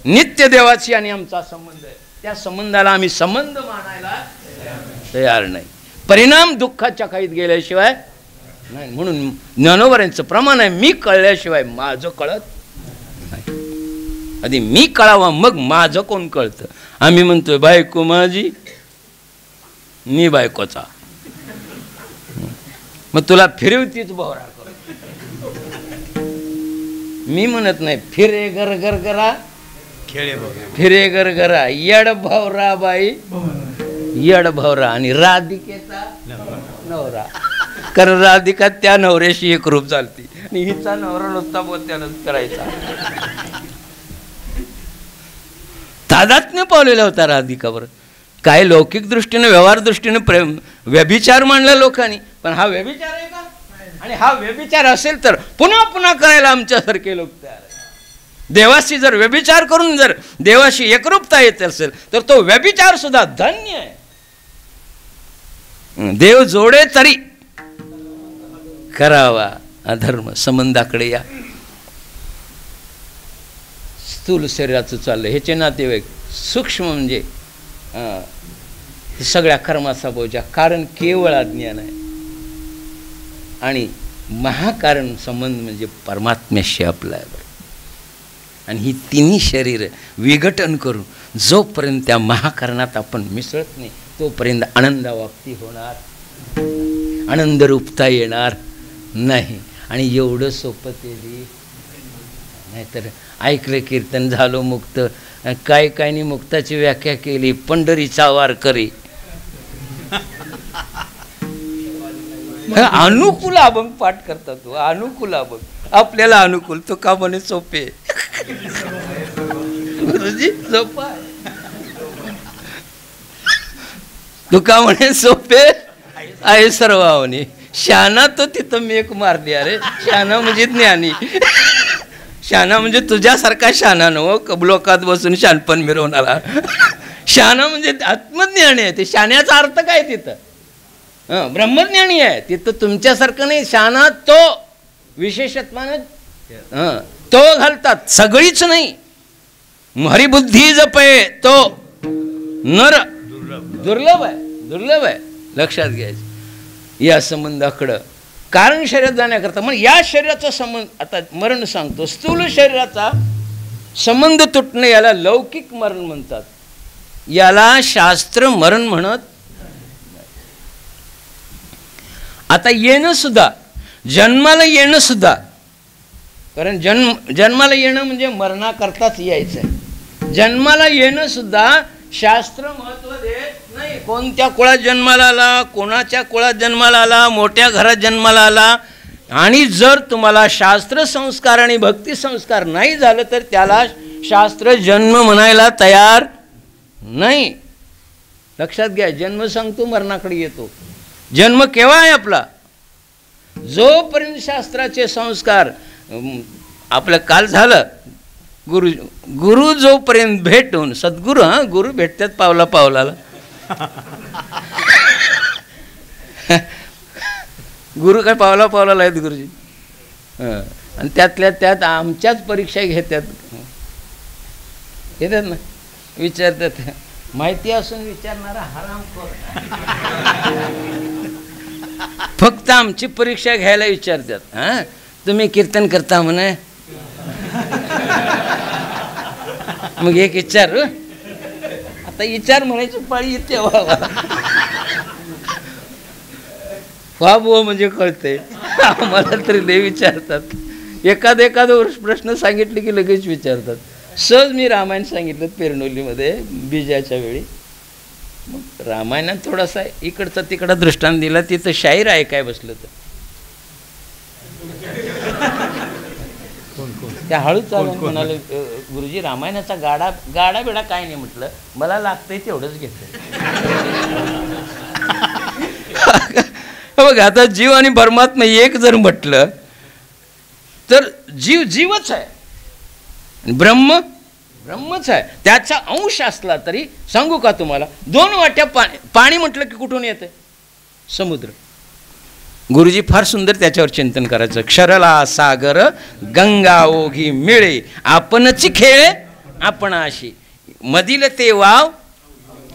नित्य देवाची आणि आमचा संबंध आहे. त्या संबंधाला आम्ही संबंध मानायला तयार नाही. परिणाम दुःखाच्या खाईत गेल्याशिवाय नाही. म्हणून ज्ञानोबरांचं प्रमाण आहे, मी कळल्याशिवाय माझं कळत नाही. आधी मी कळावा मग माझं कोण कळतं. आम्ही म्हणतोय बायको माझी, मी बायकोचा. मग तुला फिरवतीच भवरा कर. मी म्हणत नाही फिरे घर घर करा खेळे फिरे घर घरा येड भावरा बाई येड भावरा आणि राधिकेचा नवरा. कारण राधिका त्या नवऱ्याशी एकरूप चालती आणि हिचा नवरा नुसता बोलत्यानंच करायचा. तादात्म्य पावलेला होता राधिकावर. काय लौकिक दृष्टीने व्यवहार दृष्टीने प्रेम व्यभिचार मांडला लोकांनी, पण हा व्यभिचार आहे का? आणि हा व्यभिचार असेल तर पुन्हा पुन्हा करायला आमच्यासारखे लोक तयार आहेत. देवाशी जर व्यभिचार करून जर देवाशी एकरूपता येत असेल तर तो व्यभिचार सुद्धा धन्य आहे. देव जोडे तरी करावा अधर्म. संबंधाकडे या. स्थूल शरीराचं चाललं ह्याचे नातेवाईक, सूक्ष्म म्हणजे सगळ्या कर्माचा बोजा. कारण केवळ अज्ञान आहे. आणि महाकारण संबंध म्हणजे परमात्म्याशी आपला आहे बरं. आणि ही तिन्ही शरीर विघटन करून जोपर्यंत त्या महाकारणात आपण मिसळत नाही तोपर्यंत आनंदावाप्ती होणार, आनंद रूपता येणार नाही. आणि एवढं सोपं ते नाहीतर ऐकलं कीर्तन झालो मुक्त, काय काय नाही मुक्ताची व्याख्या केली पंढरीचा वारकरी. अनुकूल अभंग पाठ करतात तो, अनुकूल अभंग आपल्याला अनुकूल, तो का म्हणे सोपे गुरुजी सोपा आहे, तो का म्हणे सोपे आहे सर्वावनी. शाना तो तिथं मेक मारली. अरे शाना म्हणजे ज्ञानी, शाना म्हणजे तुझ्यासारखा शाना नव कबलोकात बसून शानपण मिरवणारा. शाना म्हणजे आत्मज्ञानी आहे. ते शाण्याचा अर्थ काय तिथं? ब्रह्मज्ञानी आहे तिथं, तुमच्यासारखं नाही. शाना तो विशेषत्वानं तो घालतात, सगळीच नाही. हरिबुद्धी जपे तो नर दुर्लभ आहे, दुर्लभ आहे. लक्षात घ्यायचं या संबंधाकडं. कारण शरीरात जाण्याकरता मग या शरीराचा संबंध, आता मरण सांगतो, स्थूल शरीराचा संबंध तुटणे याला लौकिक मरण म्हणतात. याला शास्त्र मरण म्हणत. आता येणं सुद्धा, जन्माला येणं सुद्धा, कारण जन्माला येणं म्हणजे मरणाकरताच यायचं आहे. जन्माला येणं सुद्धा शास्त्र महत्व देत नाही. कोणत्या कुळात जन्माला आला, कोणाच्या कुळात जन्माला आला, मोठ्या घरात जन्माला आला, आणि जर तुम्हाला शास्त्र संस्कार आणि भक्ती संस्कार नाही झालं तर त्याला शास्त्र जन्म म्हणायला तयार नाही. लक्षात घ्या, जन्म सांगतो मरणाकडे येतो. जन्म केव्हा आहे आपला? जोपर्यंत शास्त्राचे संस्कार आपलं काल झालं. गुरु जोपर्यंत भेटून, सद्गुरू, गुरु भेटतात पावला पावलाला. गुरु काय पावला पावलाला आहेत गुरुजी. आणि त्यातल्या त्यात आमच्याच परीक्षा घेतात ना, विचारतात. माहिती असून विचारणारा हरामखोर. फक्त आमची परीक्षा घ्यायला विचारतात. तुम्ही कीर्तन करता म्हणे, मग एक विचार, आता विचार म्हणायची पाळी येते. बुवा म्हणजे कळते आम्हाला तरी लय विचारतात. एखादा प्रश्न सांगितले की लगेच विचारतात. सहज मी रामायण सांगितलं पेरनोलीमध्ये बीजाच्या वेळी. मग रामायणात थोडासा इकडचा तिकडा दृष्टांत दिला. तिथं शाहीर आहे काय बसलं तर त्या हळू चालून म्हणाले, गुरुजी रामायणाचा गाडा बिडा काय नाही. म्हटलं मला लागतंय तेवढंच घेतलं. बघ आता जीव आणि परमात्मा एक जर म्हटलं तर जीव जीवच आहे, ब्रह्म ब्रह्मच आहे. त्याचा अंश असला तरी सांगू का तुम्हाला, 2 वाट्या पाणी म्हटलं की कुठून येते? समुद्र. गुरुजी फार सुंदर त्याच्यावर चिंतन करायचं. क्षरला सागर गंगा ओघी मिळे, आपणची खेळे आपणाशी, मधील ते वाव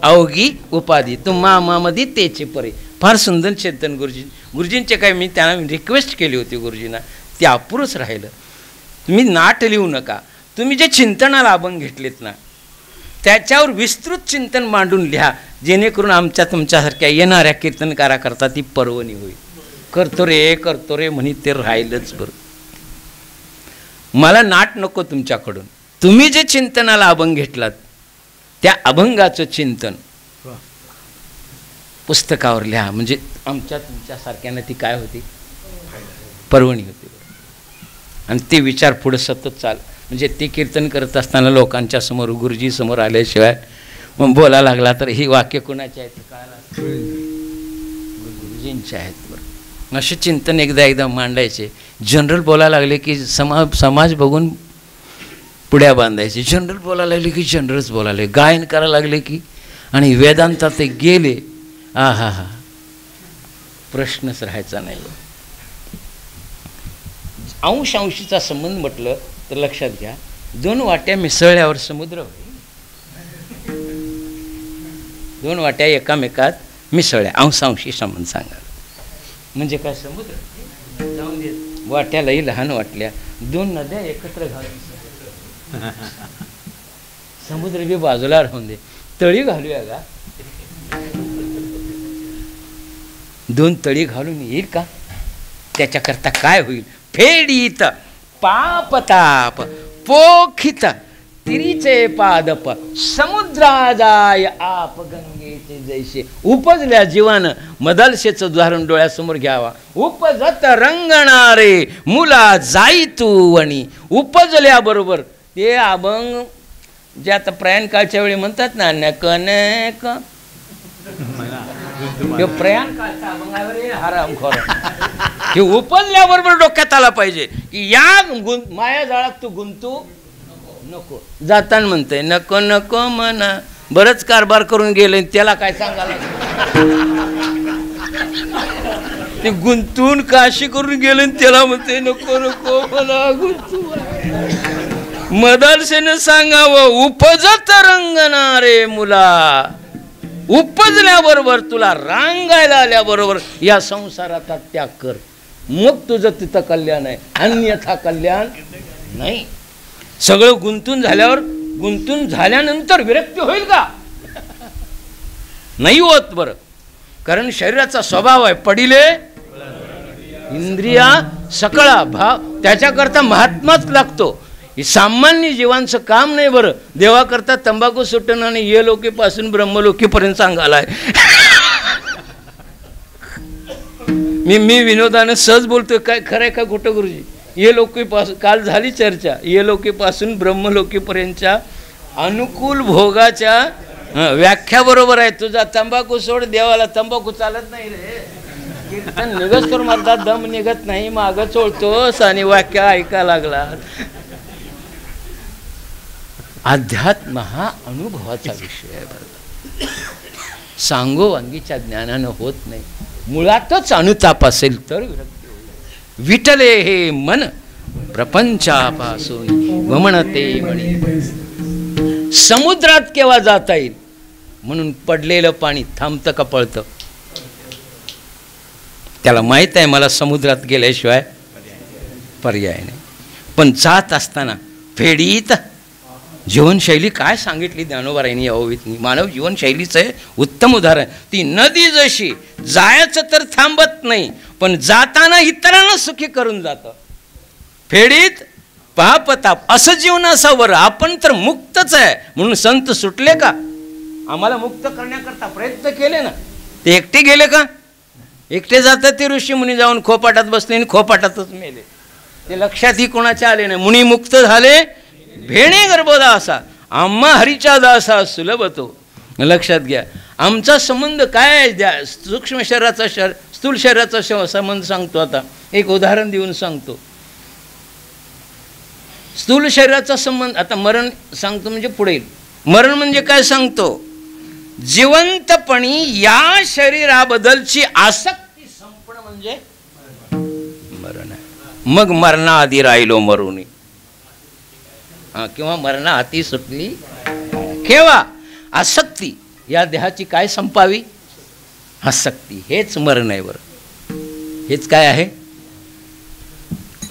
अवघी उपाधी, तुम्हा मामधी तेचे परे. फार सुंदर चिंतन गुरुजींचे काय मी त्यांना रिक्वेस्ट केली होती गुरुजींना, ते अपुरंच राहिलं. तुम्ही नाट लिहू नका, तुम्ही जे चिंतनाला अभंग घेतलेत ना त्याच्यावर विस्तृत चिंतन मांडून लिहा, जेणेकरून आमच्या तुमच्यासारख्या येणाऱ्या कीर्तनकाराकरता ती पर्वणी होईल. करतो रे म्हणित ते राहिलंच बरं. मला नाट नको तुमच्याकडून. तुम्ही जे चिंतनाला अभंग घेतलात त्या अभंगाचं चिंतन पुस्तकावर लिहा, म्हणजे आमच्या तुमच्यासारख्यानं ती काय होती? पर्वणी होती. आणि ते विचार पुढे सतत चाल, म्हणजे ते कीर्तन करत असताना लोकांच्या समोर गुरुजी समोर आल्याशिवाय मग बोला लागला तर ही वाक्य कोणाची आहेत कळायला, गुरुजींची आहेत. बरं, असे चिंतन एकदा मांडायचे. जनरल बोलायला लागले की समाज बघून पुढ्या बांधायचे. जनरल बोलायला लागले की जनरलच बोलायला, गायन करायला लागले की, आणि वेदांतात ते गेले, हा प्रश्नच राहायचा नाही. अंशांशीचा संबंध म्हटलं तर लक्षात घ्या, 2 वाट्या मिसळल्यावर समुद्र होईल. 2 वाट्या एकामेकात मिसळल्या, अंशांशी संबंध सांगा म्हणजे काय? समुद्र. जाऊन दे वाट्यालाही लहान वाटल्या. 2 नद्या एकत्र घालून समुद्र बी बाजूला राहून दे, तळी घालूया का? 2 तळी घालून येईल का? त्याच्याकरता काय होईल? फेडीत पापताप पोखित तिरीचे पादप समुद्राजाय आप गंगेचे जैसे. उपजल्या जीवानं मदलशेचं उदाहरण डोळ्यासमोर घ्यावा. उपजत रंगणारे मुला जाई तू वणी. उपजल्याबरोबर ते अभंग जे आता प्रयाण काळच्या वेळी म्हणतात ना, नक नक प्रयाण काळचा अभंग आहे रे हरामखोर. हे उपजल्याबरोबर डोक्यात आला पाहिजे की या माया जाळात तू गुंतू नको. जाताना म्हणतंय नको नको म्हणा. बरंच कारभार करून गेले, त्याला काय सांगायला? ते गुंतून काशी करून गेले, त्याला म्हणते नको नको म्हणा गुंतू. मदरसेनं सांगावं उपजत रंगणारे मुला. उपजल्याबरोबर तुला रांगायला आल्याबरोबर या संसाराचा त्याग कर, मग तुझं तिथं कल्याण आहे, अन्यथा कल्याण नाही. सगळं गुंतून झाल्यानंतर विरक्ती होईल का? नाही होत. बरं, कारण शरीराचा स्वभाव आहे पडिले इंद्रिया सकळा भाव. त्याच्याकरता महात्माच लागतो. हे सामान्य जीवांचं काम नाही. बरं, देवाकरता तंबाखू सुटणं आणि ये लोकीपासून ब्रह्मलोकीपर्यंत सांगायलाय. मी विनोदानं सहज बोलतोय, काय खरंय का खोटं गुरुजी? ये लोकीपासून काल झाली चर्चा. ये लोकीपासून ब्रह्मलोकीपर्यंतच्या अनुकूल भोगाच्या व्याख्या बरोबर आहे. तुझा तंबाखू सोड, देवाला तंबाखू चालत नाही रे. कीर्तन निघत करून म्हणतात, दम निघत नाही, मागं चोळतोस आणि वाक्य ऐका लागला. अध्यात्म हा अनुभवाचा विषय आहे. बरोबर, सांगोवांगीच्या ज्ञानानं होत नाही. मुळातच अनुताप असेल तर विरक्ती होईल. विटले हे मन प्रपंचापासून वमनते म्हणे. समुद्रात केव्हा जाता येईल? म्हणून पडलेलं पाणी थांबतं का पळतं? त्याला माहीत आहे मला समुद्रात गेल्याशिवाय पर्याय नाही. पण जात असताना फेडीत जीवनशैली काय सांगितली ज्ञानोबारायांनी ओवीतनी. मानव जीवनशैलीचं आहे उत्तम उदाहरण. ती नदी जशी जायचं तर थांबत नाही, पण जाताना इतरांना सुखी करून जातं. फेडीत पापताप असं जीवन असावं. आपण तर मुक्तच आहे म्हणून संत सुटले का? आम्हाला मुक्त करण्याकरता प्रयत्न केले ना. ते एकटे गेले का? एकटे जातात ते ऋषी मुनी, जाऊन खोपाटात बसले आणि खोपाटातच मेले. ते लक्षातही कोणाच्या आले नाही. मुनी मुक्त झाले भेणे गर्भदासा आम्हा हरीच्या दासा सुलभ तो. लक्षात घ्या, आमचा संबंध काय आहे? सूक्ष्म शरीराचा स्थूल शरीराचा संबंध सांगतो. आता एक उदाहरण देऊन सांगतो. स्थूल शरीराचा संबंध, आता मरण सांगतो म्हणजे पुढे येईल. मरण म्हणजे काय सांगतो? जिवंतपणी या शरीराबद्दलची आसक्ती संपणं म्हणजे मरण आहे. मग मरणाआधी राहिलो मरुनी, किंवा मरणाहाती सुटली केव्हा? आसक्ती. या देहाची काय संपावी? आसक्ती. हेच मरण आहे. बरं, हेच काय आहे?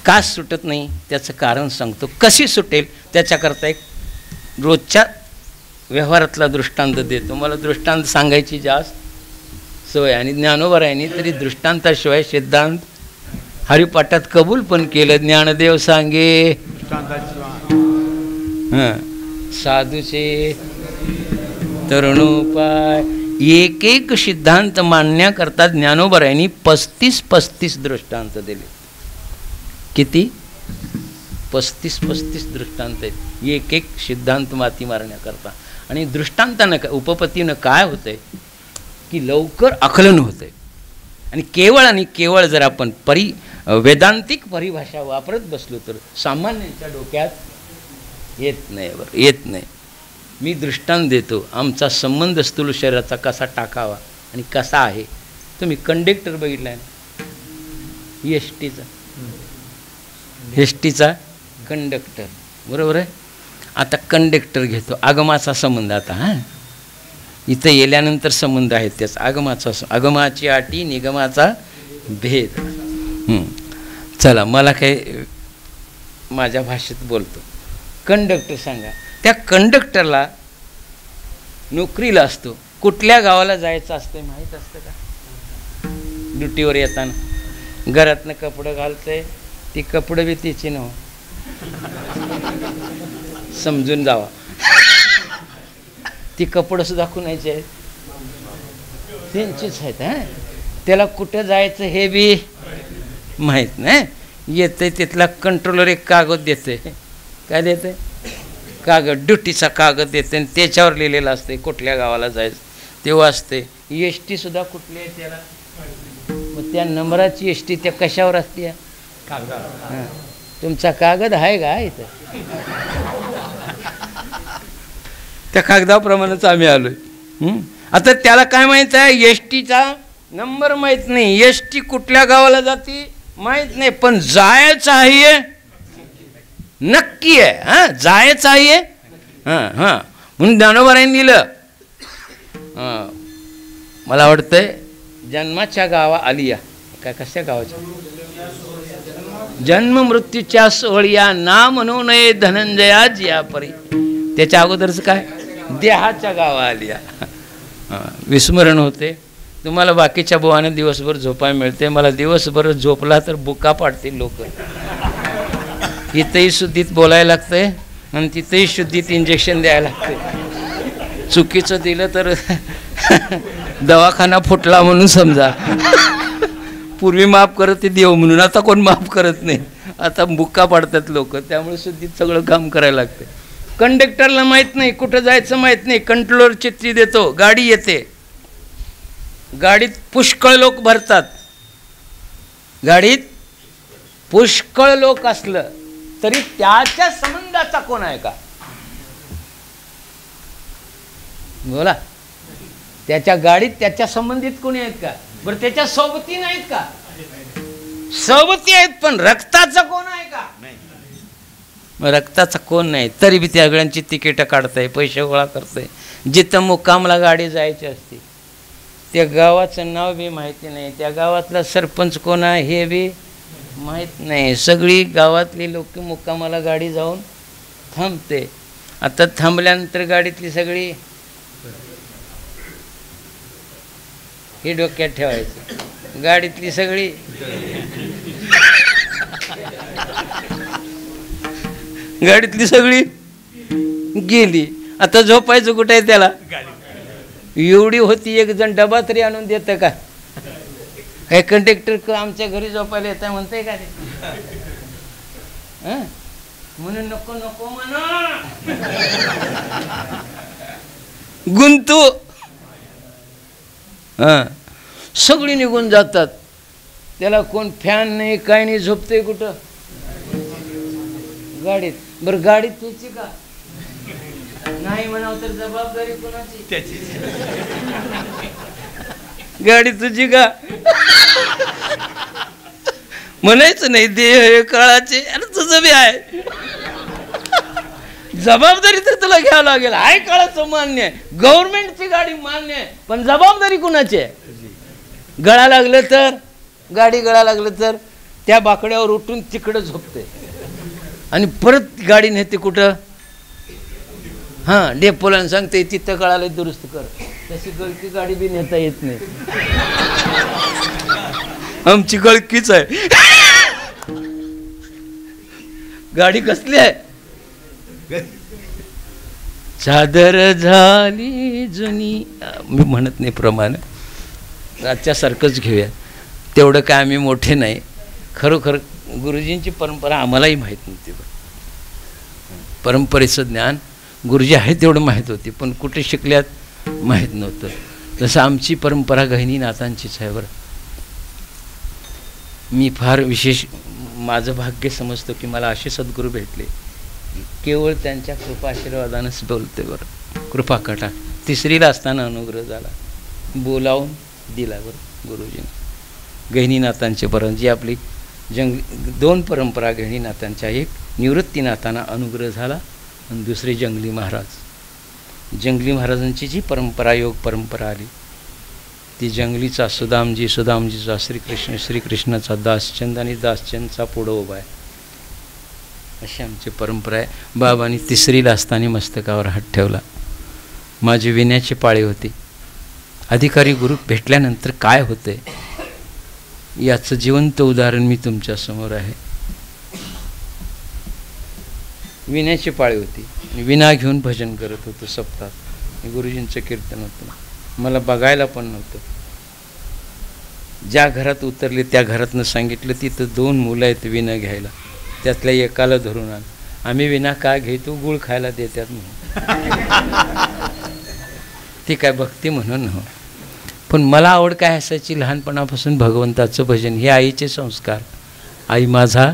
का सुटत नाही त्याचं कारण सांगतो. कशी सुटेल त्याच्याकरता एक रोजच्या व्यवहारातला दृष्टांत देतो. मला दृष्टांत सांगायची जास्त सवय, आणि ज्ञानोबारायांनी तरी दृष्टांताशिवाय सिद्धांत हरिपाठात कबूल पण केलं. ज्ञानदेव सांगे साधूचे तरुणोपाय. एक एक सिद्धांत मांडण्याकरता ज्ञानोबारायांनी 35 दृष्टांत दिले. किती? 35 दृष्टांत आहेत एक एक सिद्धांत माती मारण्याकरता. आणि दृष्टांतानं काय, उपपत्तीनं काय होतंय की लवकर आकलन होतंय. आणि केवळ जर आपण वेदांतिक परिभाषा वापरत बसलो तर सामान्यांच्या डोक्यात येत नाही. बरं, येत नाही. मी दृष्टांत देतो. आमचा संबंध स्थूल शरीराचा कसा टाकावा आणि कसा आहे. तुम्ही कंडक्टर बघितला आहे ना, एस टीचा कंडक्टर, बरोबर आहे. आता कंडक्टर घेतो. आगमाचा संबंध. आता इथं येल्यानंतर संबंध आहे त्याचा आगमाचा. आगमाची अटी निगमाचा भेद. चला मला काही माझ्या भाषेत बोलतो. कंडक्टर सांगा, त्या कंडक्टरला नोकरीला असतो, कुठल्या गावाला जायचं असतं माहीत असतं का? ड्युटीवर येताना घरातनं कपडं घालतंय, ती कपडं बी तिची नव्ह, समजून जावा. ती कपडं सुद्धा कुणाची आहेत? त्यांचीच आहेत. हां, त्याला कुठं जायचं हे बी माहीत नाही. येते तिथला कंट्रोलर एक कागद देते. काय देते? कागद, ड्युटीचा कागद देते आणि त्याच्यावर लिहिलेलं असते कुठल्या गावाला जायचं ते वाचते. एस टी सुद्धा कुठली आहे त्याला, मग त्या नंबराची एस टी त्या कशावर असते? हां, तुमचा कागद आहे का इथं? त्या कागदाप्रमाणेच आम्ही आलोय. आता त्याला काय माहीत आहे? एस टीचा नंबर माहीत नाही, एस टी कुठल्या गावाला जाते माहीत नाही, पण जायचं आहे नक्की आहे. हां, जायचं आहे. हां हां, म्हणून ज्ञानोबारांनी लिहिलं, मला वाटतंय जन्माच्या गावा आलिया काय, कशा गावाच्या? जन्म मृत्यूच्या सोहळ्या ना म्हणू नये धनंजया जिया परी. त्याच्या अगोदरच काय? देहाच्या गावा आलिया. विस्मरण होते. तुम्हाला बाकीच्या बुवाने दिवसभर झोपाय मिळते, मला दिवसभर झोपला तर बुका पाडतील लोक. इथंही शुद्धीत बोलायला लागतंय आणि तिथंही शुद्धीत इंजेक्शन द्यायला लागते. चुकीचं दिलं तर दवाखाना फुटला म्हणून समजा. पूर्वी माफ करत ते देव म्हणून, आता कोण माफ करत नाही, आता बुक्का पाडतात लोक. त्यामुळे शुद्धीत सगळं काम करायला लागतं. कंडक्टरला माहीत नाही, कुठं जायचं माहीत नाही, कंट्रोलर चिठ्ठी देतो, गाडी येते, गाडीत पुष्कळ लोक भरतात. गाडीत पुष्कळ लोक असलं तरी त्याच्या संबंधाचा कोण आहे का? बोला, त्याच्या गाडीत त्याच्या संबंधित कोणी आहेत का? बरं, त्याच्या सोबती नाहीत का? सोबती आहेत, पण रक्ताचा कोण आहे का? मग रक्ताचा कोण नाही तरी बी त्या सगळ्यांची तिकीटं काढताय, पैसे गोळा करताय. जिथं मुक्कामला गाडी जायची असते त्या गावाचं नाव बी माहिती नाही, त्या गावातला सरपंच कोण आहे हे बी माहीत नाही. सगळी गावातली लोक मुक्कामाला गाडी जाऊन थांबते. आता थांबल्यानंतर गाडीतली सगळी हे डोक्यात ठेवायचं, गाडीतली सगळी गाडीतली सगळी गेली. आता झोपायचं कुठे आहे त्याला? एवढी होती, एक जण डबा तरी आणून देतं का? हे कंडक्टर आमच्या घरी झोपायला येत म्हणते का ते? म्हणून नको नको म्हणा गुंतू. हां, सगळी निघून जातात. त्याला कोण फॅन नाही, काय नाही, झोपते कुठं? गाडीत. बरं, गाडीत त्याची का नाही म्हणावं तर जबाबदारी कोणाची? त्याची. गाडी तुझी का म्हणायचं नाही, देह काळाचे. अरे तुझं बी आहे, जबाबदारी तर तुला घ्यावं लागेल. आहे काळाचं मान्य आहे, गव्हर्नमेंटची गाडी मान्य आहे, पण जबाबदारी कुणाची आहे? गळा लागलं तर, गाडी गळा लागलं तर त्या बाकड्यावर उठून तिकडं झोपते आणि परत गाडी नेते कुठं? हां, डेपोला सांगते तिथं गळाला दुरुस्त कर. तशी गळकी गाडी बी नेता येत नाही. आमची गळकीच आहे. गाडी कसली आहे? चादर झाली जुनी. मी म्हणत नाही प्रमाण, आजच्यासारखंच घेऊया. तेवढं काय आम्ही मोठे नाही. खरोखर गुरुजींची परंपरा आम्हालाही माहीत नव्हती. परंपरेचं ज्ञान गुरुजी आहे तेवढं माहीत होती, पण कुठे शिकल्यात माहीत नव्हतं. तसं आमची परंपरा गहिनीनाथांचीच आहे. बरं, मी फार विशेष माझं भाग्य समजतो की मला असे सद्गुरू भेटले, केवळ त्यांच्या कृपा आशीर्वादानंच बोलते. बरं, कृपा कटा. तिसरीला असताना अनुग्रह झाला, बोलावून दिला. बरं, गुरुजीने गहिनीनाथांचे बरं, जी आपली दोन परंपरा गहिनीनाथांच्या, एक निवृत्तीनाथांना अनुग्रह झाला आणि दुसरे जंगली महाराज. जंगली महाराजांची जी परंपरा, योग परंपरा आली ती जंगलीचा सुदामजी, सुदामजीचा श्रीकृष्ण, श्रीकृष्णाचा दासचंद आणि दासचंदचा पुढं उभा आहे. अशी आमची परंपरा आहे. बाबांनी तिसरीला असताना मस्तकावर हात ठेवला. माझी विण्याची पाळी होती. अधिकारी गुरु भेटल्यानंतर काय होते याचं जिवंत उदाहरण मी तुमच्यासमोर आहे. विण्याची पाळी होती. विना घेऊन भजन करत होतो सप्ताहात. गुरुजींचं कीर्तन होतं. मला बघायला पण नव्हतं. ज्या घरात उतरले त्या घरातनं सांगितलं तिथं 2 मुलं आहेत विणं घ्यायला. त्यातल्या एकाला धरून आण. आम्ही विना का घेतो, गुळ खायला देतात म्हणून. ती काय भक्ती म्हणून हो, पण मला आवड काय असायची लहानपणापासून भगवंताचं भजन. हे आईचे संस्कार. आई माझा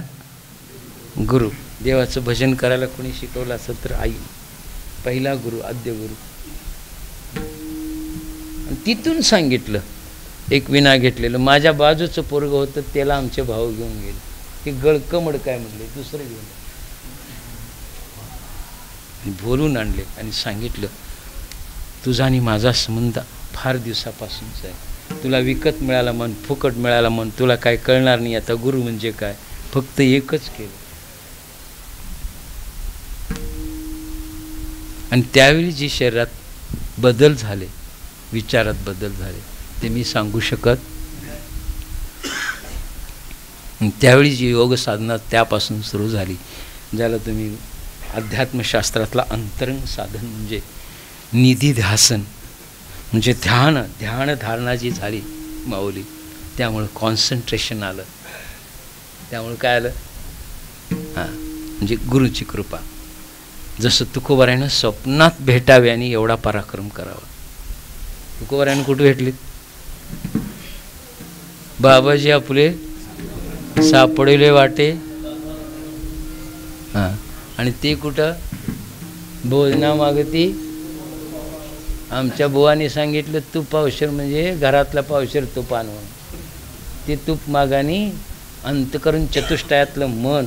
गुरु. देवाचं भजन करायला कोणी शिकवलं असेल तर आई, पहिला गुरु, आद्य गुरु. तिथून सांगितलं. एक विना घेतलेलं माझ्या बाजूचं पोरगं होतं, त्याला आमचे भाऊ घेऊन गेले. ते गळकमड काय म्हणले, दुसरं घेऊन बोलून आणले आणि सांगितलं तुझा आणि माझा संबंध फार दिवसापासूनच आहे. तुला विकत मिळाला म्हण, फुकट मिळाला म्हण, तुला काय कळणार नाही आता गुरु म्हणजे काय. फक्त एकच केलं. आणि त्यावेळी जी शरीरात बदल झाले, विचारात बदल झाले ते मी सांगू शकत. त्यावेळी जी योग साधना त्यापासून सुरू झाली, ज्याला तुम्ही अध्यात्मशास्त्रातला अंतरंग साधन म्हणजे निधी ध्यासन म्हणजे ध्यान धारणा जी झाली माऊली, त्यामुळं कॉन्सन्ट्रेशन आलं. त्यामुळं काय आलं, म्हणजे गुरुची कृपा. जसं तुकोबारायनं स्वप्नात भेटावे आणि एवढा पराक्रम करावा. तुकोबारायनं कुठे भेटलीत? बाबाजी आपले सापडले वाटे. हां, आणि ते कुठं भोजना मागती. आमच्या बुवाने सांगितलं तूप पावशर म्हणजे घरातला पावशर तूप आणून ते तूप मागानी अंतकरण चतुष्टयातलं मन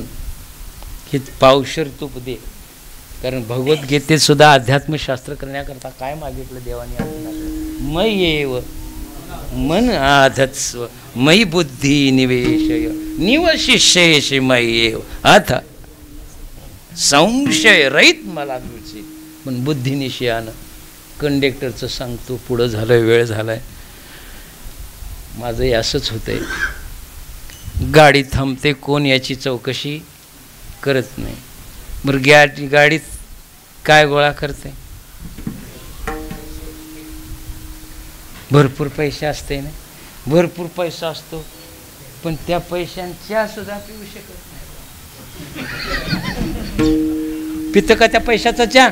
हे पावशर तूप दे. कारण भगवद्गीतेत सुद्धा अध्यात्मशास्त्र करण्याकरता काय मागितलं देवाने आपल्याला? मय्येव मन आधत्स्व मयि बुद्धी निवेशय निवशिष्येषि मय्येव अथ संशय रहित मला मिळते. पण बुद्धिनिशयानं कंडक्टरचं सांगतो पुढं झालंय, वेळ झालाय. माझं असंच होतंय. गाडी थांबते, कोण याची चौकशी करत नाही. बरं गाडीत काय गोळा करते? भरपूर पैसे असते ना, भरपूर पैसा असतो, पण त्या पैशांच्या सुद्धा पिऊ शकत नाही. पितं का त्या पैशाचा चहा?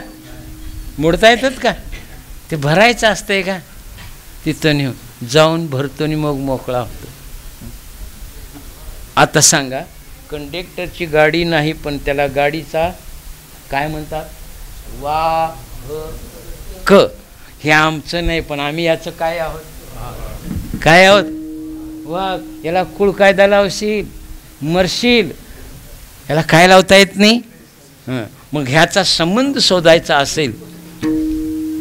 मोडता येतात का? ते भरायचं असतंय का? तिथं नेऊ जाऊन भरतो आणि मग मोकळा होतो. आता सांगा, कंडक्टरची गाडी नाही पण त्याला गाडीचा काय म्हणतात? वाहक. हे आमचं नाही पण आम्ही याचं काय आहोत? काय आहोत? वाहक. याला कुळ कायदा लावशील, मरशील. याला काय लावता येत नाही. मग ह्याचा संबंध शोधायचा असेल,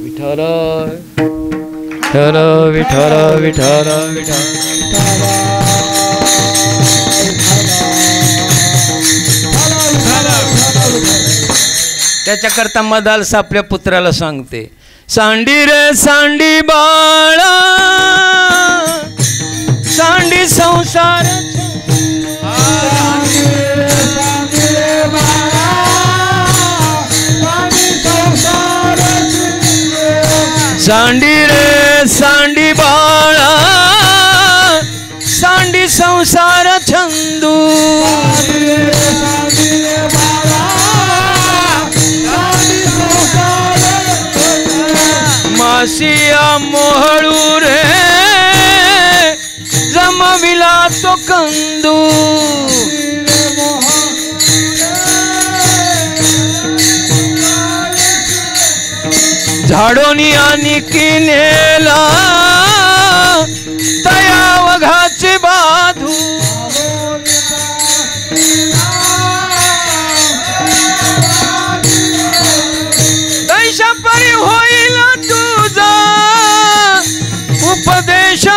विठ्ठल विठ्ठल विठ्ठल विठ्ठल त्याच्याकरता मदालसा आपल्या पुत्राला सांगते, सांडी रे सांडी बाळा, सांडी संसार सांडी रे सांडी बाळा, सांडी संसार छंदू. मासिया मोहळू रे जमविला तो कंदू. झाडोनी आणि किनेला तया वघाचे बाधू. दैशा परी होईल तुझा उपदेश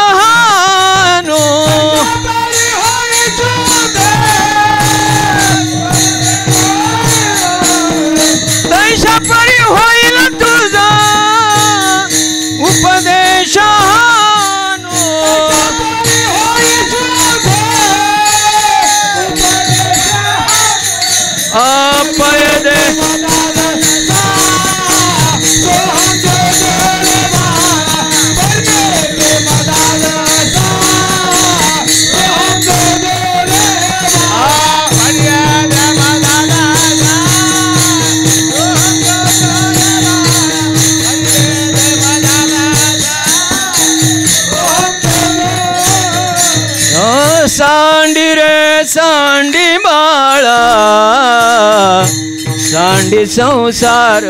सांडी संसार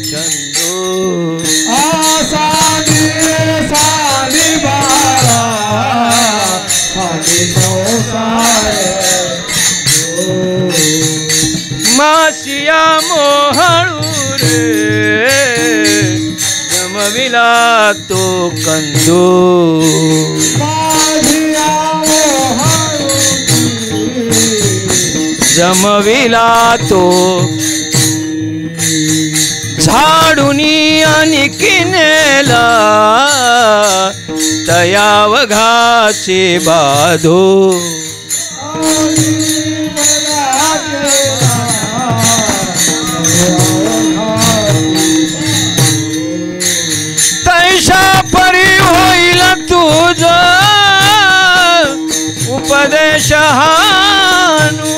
छंदो सांडी सांडी बाळा सांडी संसार मासिया मोहळू रे जमविला तो कंदो जमविला तो झाडूनी आणि किनेला तयावघाचे बाधो तैशा परी होईल तुझ उपदेश हानू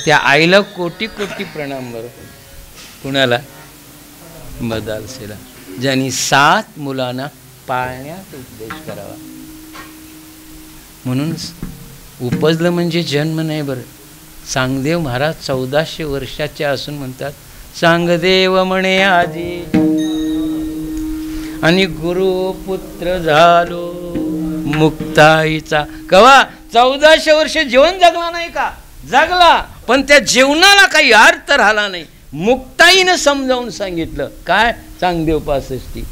त्या आईला कोटी कोटी प्रणाम बरं. कुणाला? बदालसेला, ज्यांनी 7 मुलांना पाळण्यात उपदेश करावा. म्हणून उपजलं म्हणजे जन्म नाही बरं. सांगदेव महाराज 1400 वर्षाचे असून म्हणतात सांगदेव म्हणे आजी आणि गुरुपुत्र झालो मुक्ताईचा. कवा 1400 वर्ष जेवण जगला नाही का? जगला, पण त्या जेवणाला काही अर्थ राहिला नाही. मुक्ताईनं समजावून सांगितलं. काय? सांगदेव 65.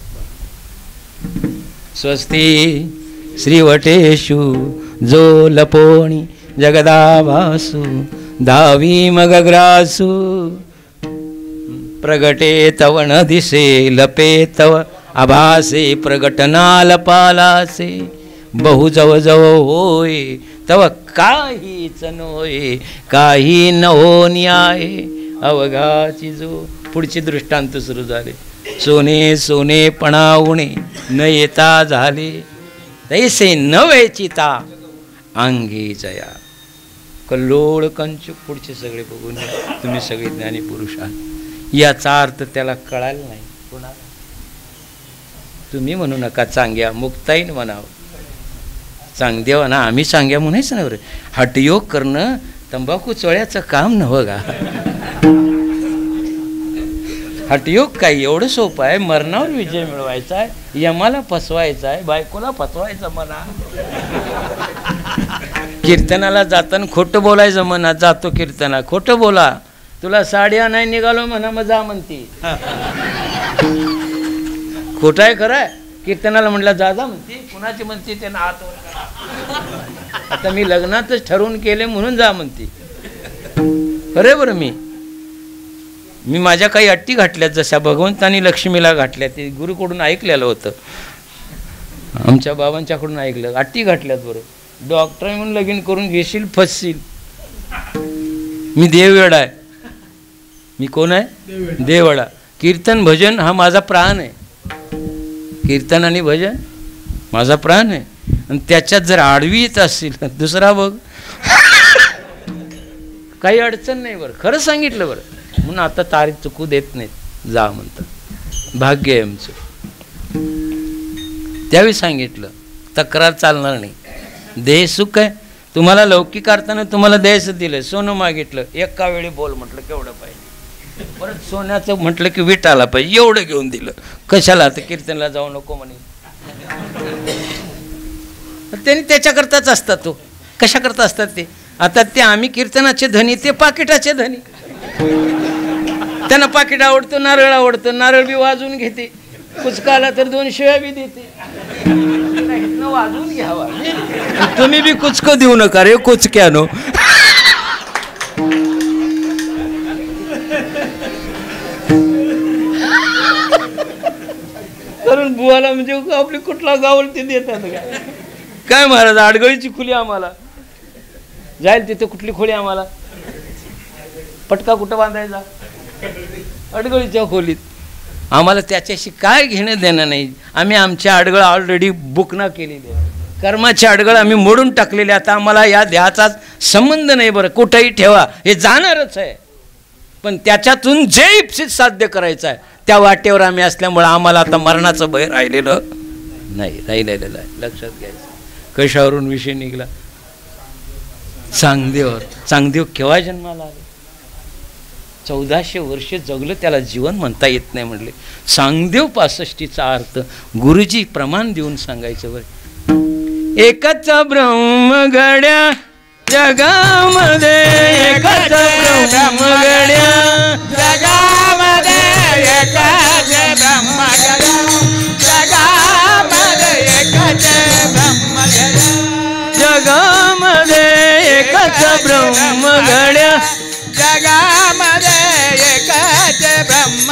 स्वस्ती श्रीवटेषु जो लपोणी जगदाभासु धावी मगग्रासु प्रगटे तव न दिसे लपे तव आभासे प्रगटनालपालासे बहु जव जव होय तव काहीच नोय काही न हो न्याय अवघाची जो. पुढचे दृष्टांत सुरू झाले. सोने सोने पणावणे न येता झाले तैसे न वेचिता अंगी जया. कल्लोळ कंचूक. पुढचे सगळे बघून तुम्ही सगळे ज्ञानी पुरुष आहात. याचा अर्थ त्याला कळायला नाही. कोणाला? तुम्ही म्हणू नका चांग्या, मुक्ताईन म्हणावं. चांगदेवा ना आम्ही चांग्या म्हणायचं ना बरं. हटयोग करणं तंबाखू चोळ्याचं काम नव्हं का? हटयोग काय एवढं सोपं आहे. मरणावर विजय मिळवायचा आहे, यमाला फसवायचा आहे, बायकोला फसवायचं म्हणा. कीर्तनाला जाताना खोटं बोलायचं म्हणा. जातो कीर्तना, खोटं बोला. तुला साड्या नाही निघालो म्हणा, मग जा म्हणते. खोटं आहे खरं आहे. कीर्तनाला म्हटलं जा जा म्हणते. कुणाची म्हणते त्यांना हात वर करा. आता मी लग्नातच ठरवून केले म्हणून जा म्हणते. खरे बरं. मी माझ्या काही अट्टी घातल्यात, जशा भगवंतानी लक्ष्मीला घातल्या. ते गुरुकडून ऐकलेलं होतं, आमच्या बाबांच्याकडून ऐकलं. अट्टी घातल्यात बरं. डॉक्टर म्हणून लगीन करून घेशील फसशील. मी देववेडा आहे. मी कोण आहे? देववेडा. कीर्तन भजन हा माझा प्राण आहे. कीर्तन आणि भजन माझा प्राण आहे. आणि त्याच्यात जर आडवी येत असतील दुसरा बघ. काही अडचण नाही बरं. खरं सांगितलं बरं. म्हणून आता तारीख चुकू देत नाहीत. जा म्हणतात. भाग्य आहे आमचं. त्यावेळी सांगितलं तक्रार चालणार नाही. देह सुख आहे. तुम्हाला लौकिक अर्थानं तुम्हाला द्यायचं दिलं. सोनं मागितलं, एका वेळी बोल म्हटलं केवढं पाहिजे. परत सोन्याचं म्हटलं की वीट आला पाहिजे, एवढं घेऊन दिलं. कशाला? तर कीर्तनला जाऊ नको म्हणे. त्यांनी त्याच्याकरताच असतात. तो कशाकरता असतात ते? आता ते आम्ही कीर्तनाचे धनी, ते पाकिटाचे धनी. त्यांना पाकिट आवडतं, नारळ आवडतं. नारळ बी वाजवून घेते. कुचका आला तर 2 शिव्या बी देते. वाजवून घ्यावा. तुम्ही बी कुचक देऊ नका रे कुचक्यानो. कारण बुवाला म्हणजे आपली कुठला गावल ते देतात काय महाराज आडगळीची खुली आम्हाला जाईल तिथे कुठली खोली आम्हाला पटका कुठं बांधायचा अडगळीच्या खोलीत आम्हाला त्याच्याशी काय घेणं देणं नाही आम्ही आमच्या अडगळ ऑलरेडी बुक ना केलेली आहे कर्माची अडगळ आम्ही मोडून टाकलेली आता आम्हाला या देहाचा संबंध नाही बरं कुठंही ठेवा हे जाणारच आहे पण त्याच्यातून जे इप्सित साध्य करायचं आहे त्या वाटेवर आम्ही असल्यामुळं आम्हाला आता मरणाचं भय राहिलेलं नाही राहिलेलं आहे लक्षात घ्यायचं कशावरून विषय निघाला चांगदेव केव्हा जन्माला आले 1400 वर्ष जगलं त्याला जीवन म्हणता येत नाही म्हणले चांगदेव 65चा अर्थ गुरुजी प्रमाण देऊन सांगायचं बरं एकच ब्रह्म घड्या जगामध्ये एकच ब्रह्म घड्या जगामध्ये एकच ब्रह्म जगामध्ये एकच ब्रह्म जगामध्ये एकच ब्रह्म घड्या जगामध्ये एकच ब्रह्म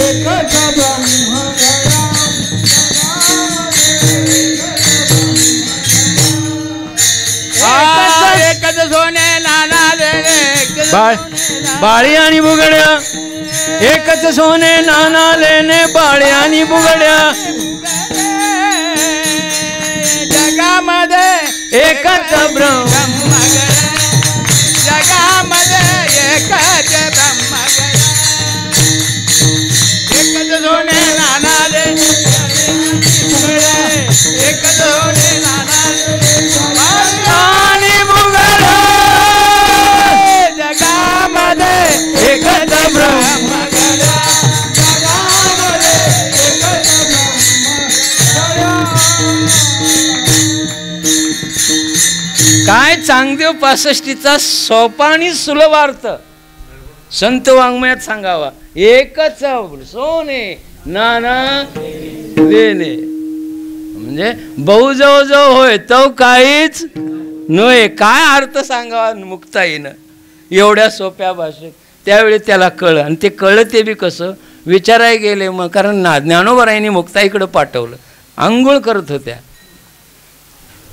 एकच ब्रह्म एकच सोने नाना लेणे बाळी आणि बुगड्या एकच सोने नाना लेणे बाळी आणि बुगड्या जगामध्ये एकच ब्रह्म जगामध्ये एकच ब्रह्म एकच सोने नाना लेणे एकच सोने नाना एकच ब्रह्म काय चांगदेव 65चा सोपा आणि सुलभ अर्थ संत वाङ्मयात सांगावा एकच सोने नाना लेणे म्हणजे बहु जवळ जवळ होय तो काहीच नव्हे काय अर्थ सांगावा मुक्ताईनं एवढ्या सोप्या भाषेत त्यावेळी त्याला कळलं आणि ते कळलं ते बी कसं विचाराय गेले मग कारण ज्ञानोबारायांनी मुक्ताईकडं पाठवलं आंघोळ करत होत्या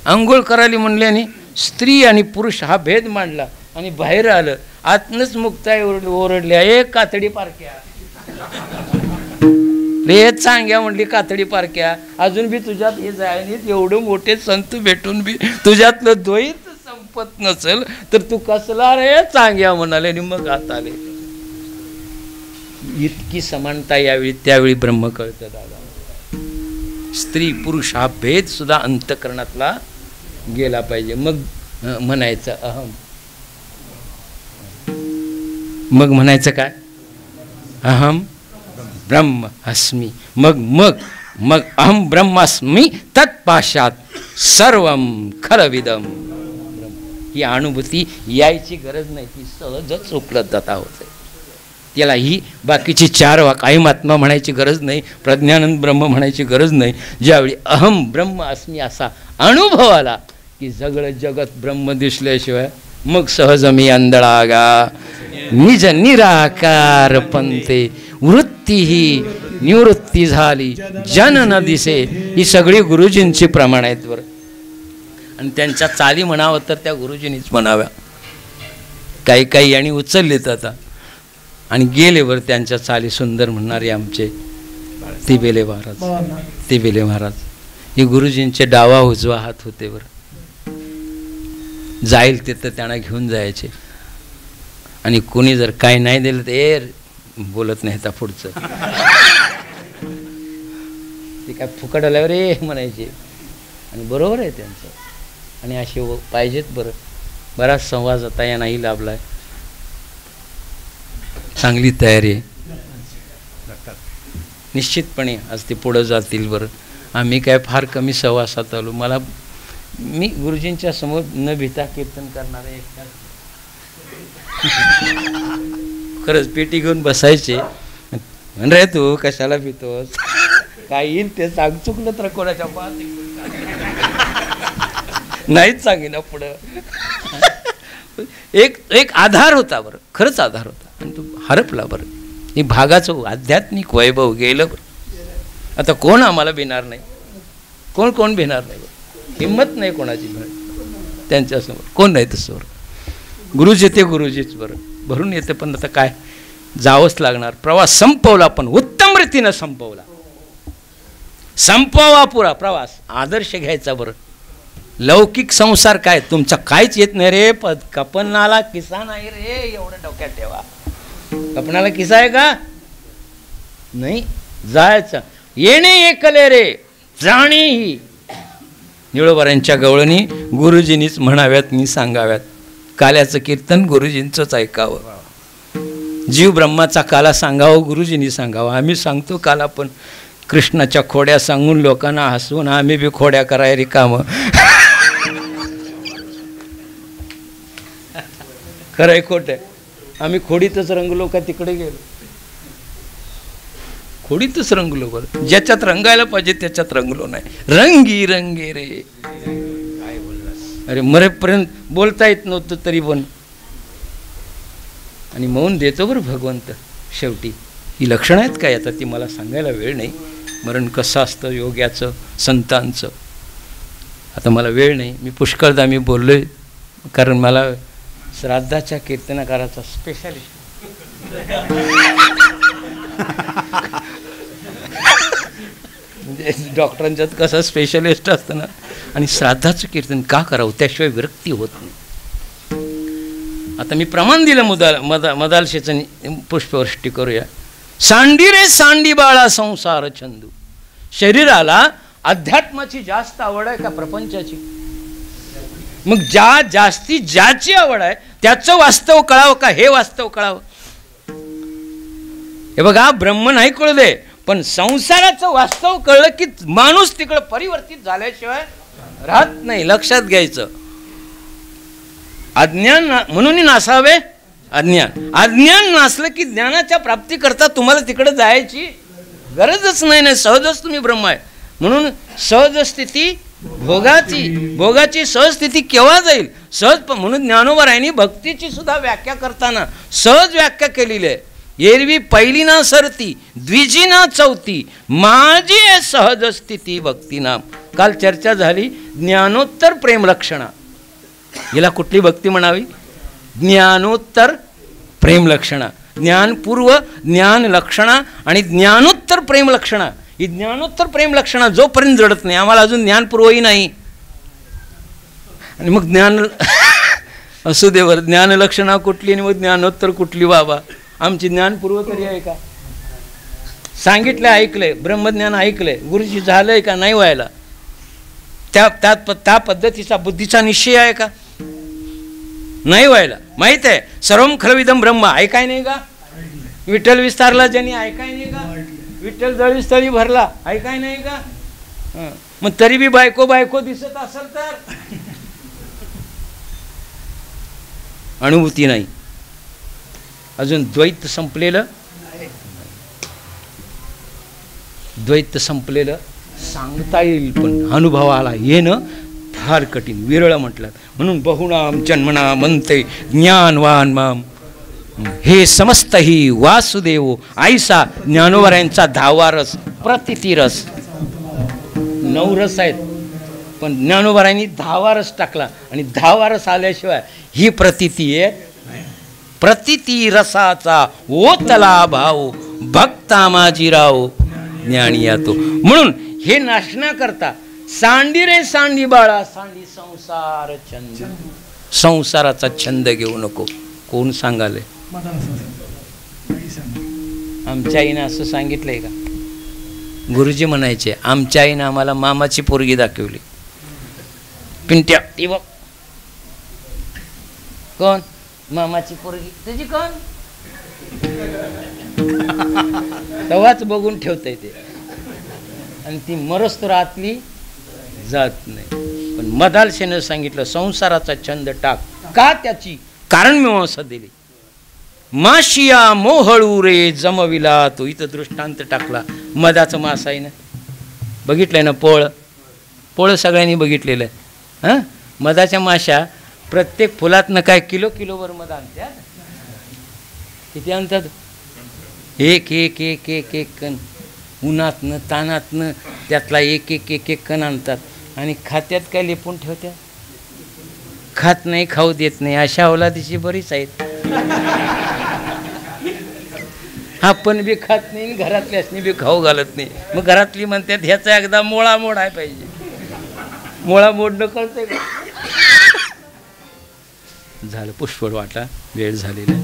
आंघोळ करायला म्हणल्याने स्त्री आणि पुरुष हा भेद मांडला आणि बाहेर आलं आतनच मुक्ताई ओरडल्या एक कातडी पारक्या हेच सांग्या म्हणली कातडी पारक्या अजून बी तुझ्यात हे जाय एवढं मोठे संत भेटून बी तुझ्यातलं द्वैत संपत नसेल तर तू कसला रे चांग्या म्हणाले आणि मग आत आले इतकी समानता यावेळी त्यावेळी ब्रह्म कळतं दादा स्त्री पुरुष हा भेद सुद्धा अंतकरणातला गेला पाहिजे मग म्हणायचं अहम मग म्हणायचं काय अहम ब्रह्म अस्मि मग मग मग अहम ब्रह्मास्मि तत्पाशात सर्वम खलविदम ही अनुभूती यायची गरज नाही ती सहजच उपलब्धता होते त्याला ही बाकीची 4 काही महात्मा म्हणायची गरज नाही प्रज्ञानंद ब्रह्म म्हणायची गरज नाही ज्यावेळी अहम ब्रह्म अस्मि असा अनुभव आला की सगळं जगत ब्रह्म दिसल्याशिवाय मग सहज मी अंधळागा निज निराकार पंते वृत्ती ही निवृत्ती झाली जन न दिसे ही सगळी गुरुजींची प्रमाण आहेत बरं आणि त्यांच्या चाली म्हणावं तर त्या गुरुजींनीच म्हणाव्या काही काही आणि उचललेत आता आणि गेले बरं त्यांच्या चाली सुंदर म्हणणारे आमचे तिबेले महाराज हे गुरुजींचे डावा उजवा हात होते बरं जाईल तिथं त्यांना घेऊन जायचे आणि कोणी जर काही नाही दिलं तर बोलत नाही आता पुढचं ते काय फुकट आल्यावर रे म्हणायचे आणि बरोबर आहे त्यांचं आणि असे पाहिजेत बरं बराच संवाद आता या नाही लाभलाय चांगली तयारी आहे निश्चितपणे आज ते पुढं जातील बरं आम्ही काय फार कमी सहवासात आलो मला मी गुरुजींच्या समोर न भीता कीर्तन करणार आहे एकटा खरंच पेटी घेऊन बसायचे म्हण रे तू कशाला भीतोस काय येईल ते सांग चुकलं तर कोणाच्या पास नाहीच सांगे ना पुढं एक आधार होता बरं खरंच आधार होता आणि तो हरपला बरं हे भागाचं आध्यात्मिक वैभव गेलं बरं. आता कोण आम्हाला भिणार नाही? कोण भिणार नाही? हिंमत नाही कोणाची त्यांच्यासमोर. कोण नाही तसं. गुरुजी ते गुरुजीच बरं भरून येते. पण आता काय, जावंच लागणार. प्रवास संपवला, पण उत्तम रीतीनं संपवला. संपवा पुरा प्रवास. आदर्श घ्यायचा बरं. लौकिक संसार काय तुमचा काहीच येत नाही रे. कपनाला किस्सा नाही रे, एवढं डोक्यात ठेवा. कपनाला किस्सा आहे का? नाही. जायचं. येणे एकले रे, जाणे ही. निळोबारांच्या गवळणी गुरुजींनीच म्हणाव्यात, मी सांगाव्यात. काल्याचं कीर्तन गुरुजींचंच ऐकावं. जीव ब्रह्माचा काला सांगावं, गुरुजींनी सांगावं. आम्ही सांगतो काला, पण कृष्णाच्या खोड्या सांगून लोकांना हसवून आम्ही बी खोड्या करायला रिकामं. खरंय खोट आहे? आम्ही खोडीतच रंगलो का तिकडे गेलो? खोडीतच रंगलो बरं. ज्याच्यात रंगायला पाहिजे त्याच्यात रंगलो नाही. रंगी रंगे रे. काय बोललास? अरे मरेपर्यंत बोलता येत नव्हतं तरी पण. आणि मौन देतो बरं भगवंत शेवटी. ही लक्षणं आहेत काय? आता ती मला सांगायला वेळ नाही. मरण कसं असतं योग्याचं, संतांचं. आता मला वेळ नाही. मी पुष्कळदा मी बोललो आहे, कारण मला श्राद्धाच्या कीर्तनकाराचा स्पेशालिस्ट. म्हणजे डॉक्टरांच्यात कसं स्पेशलिस्ट असतं ना. आणि श्राद्धाचं कीर्तन का करावं? त्याशिवाय विरक्ती होत नाही. आता मी प्रमाण दिलं मदालशेचं पुष्पवृष्टी करूया. सांडी रे सांडी बाळा संसार छंदू. शरीराला अध्यात्माची जास्त आवड आहे का प्रपंचाची? मग जास्ती ज्याची आवड आहे त्याचं वास्तव कळावं का हे वास्तव कळावं? हे बघा, ब्रह्म नाही कळू दे, पण संसाराचं वास्तव कळलं की माणूस तिकडं परिवर्तित झाल्याशिवाय राहत नाही. लक्षात घ्यायचं. अज्ञान म्हणून नासावे अज्ञान. अज्ञान नासलं की ज्ञानाच्या प्राप्तीकरता तुम्हाला तिकडे जायची गरजच नाही. सहजच तुम्ही ब्रह्म आहे. म्हणून सहज स्थिती भोगाची सहज स्थिती केव्हा जाईल? सहज. म्हणून ज्ञानोबारायांनी भक्तीची सुद्धा व्याख्या करताना सहज व्याख्या केलेली आहे. एरवी पहिली ना सरती, द्विजी ना चौथी, माझी सहज स्थिती भक्ती नाम. काल चर्चा झाली ज्ञानोत्तर प्रेम लक्षणा. हिला कुठली भक्ती म्हणावी? ज्ञानोत्तर प्रेम लक्षणा. ज्ञानपूर्व ज्ञान लक्षणा आणि ज्ञानोत्तर प्रेम लक्षणा. ही ज्ञानोत्तर प्रेम लक्षणा जोपर्यंत जडत नाही, आम्हाला अजून ज्ञानपूर्वही नाही. आणि मग ज्ञान असू दे बरं. ज्ञानलक्षणा कुठली आणि मग ज्ञानोत्तर कुठली? बाबा, आमची ज्ञानपूर्व तरी आहे का? सांगितलं ऐकलंय, ब्रह्मज्ञान ऐकलंय, गुरुजी झालंय का? नाही व्हायला. त्या पद्धतीचा बुद्धीचा निश्चय आहे का? नाही व्हायला. माहीत आहे सर्वम खलविदम ब्रह्म. ऐकाय नाही का? विठ्ठल विस्तारला ज्यांनी ऐकाय नाही का? विठ्ठल जळीस्थळी भरला ऐकाय नाही का? मग तरी बी बायको दिसत असेल तर अनुभूती नाही. अजून द्वैत संपलेलं सांगता येईल, पण अनुभवाला येणं फार कठीण, विरळ म्हटलं. म्हणून बहुनाम जन्मना म्हणते ज्ञानवान माम. हे समस्त ही वासुदेव आईसा. ज्ञानोबारायांचा 10वा रस प्रतिती रस. 9 रस आहेत, पण ज्ञानोबारायांनी 10वा रस टाकला. आणि 10वा रस आल्याशिवाय ही प्रतिती आहे. प्रतिती रसाचा ओतला भाव भक्ता माझी राव ज्ञानी यातो. म्हणून हे नाशना करता सांडी रे सांडी बाळा सांडी संसार छंद. संसाराचा छंद घेऊ नको. कोण सांगाले? आमच्या आईनं असं सांगितलंय का? गुरुजी म्हणायचे आमच्या आईनं आम्हाला मामाची पोरगी दाखवली. पिंट्या ती बघ. कोण? मामाची पोरगी. तुझी कोण? तेव्हाच बघून ठेवता येते. आणि ती मरस्तोर आतली जात नाही. पण मदालशेनं सांगितलं संसाराचा छंद टाक. का? त्याची कारण मीमांसा दिली. माशिया मोहळू रे जमविला तो. इथं दृष्टांत टाकला. मधाचं मास आहे ना, बघितलंय ना? पोळं सगळ्यांनी बघितलेलं आहे. हां, मधाच्या माशा प्रत्येक फुलातनं काय किलोवर मध आणतात. किती आणतात? एक एक एक एक एक कण उन्हातनं तानातनं त्यातला एक एक एक एक कण आणतात आणि खात्यात काय लिपून ठेवत्या, खात नाही, खाऊ देत नाही. अशा अवलादीची बरीच आहेत. आपण बी खात नाही, घरातल्यासनी बी खाऊ घालत नाही. मग घरातली म्हणतात ह्याचा एकदा मोळा मोडाय पाहिजे. मोळा मोडणं कळतंय का? झालं पुष्पळ वाटा, वेळ झालेला.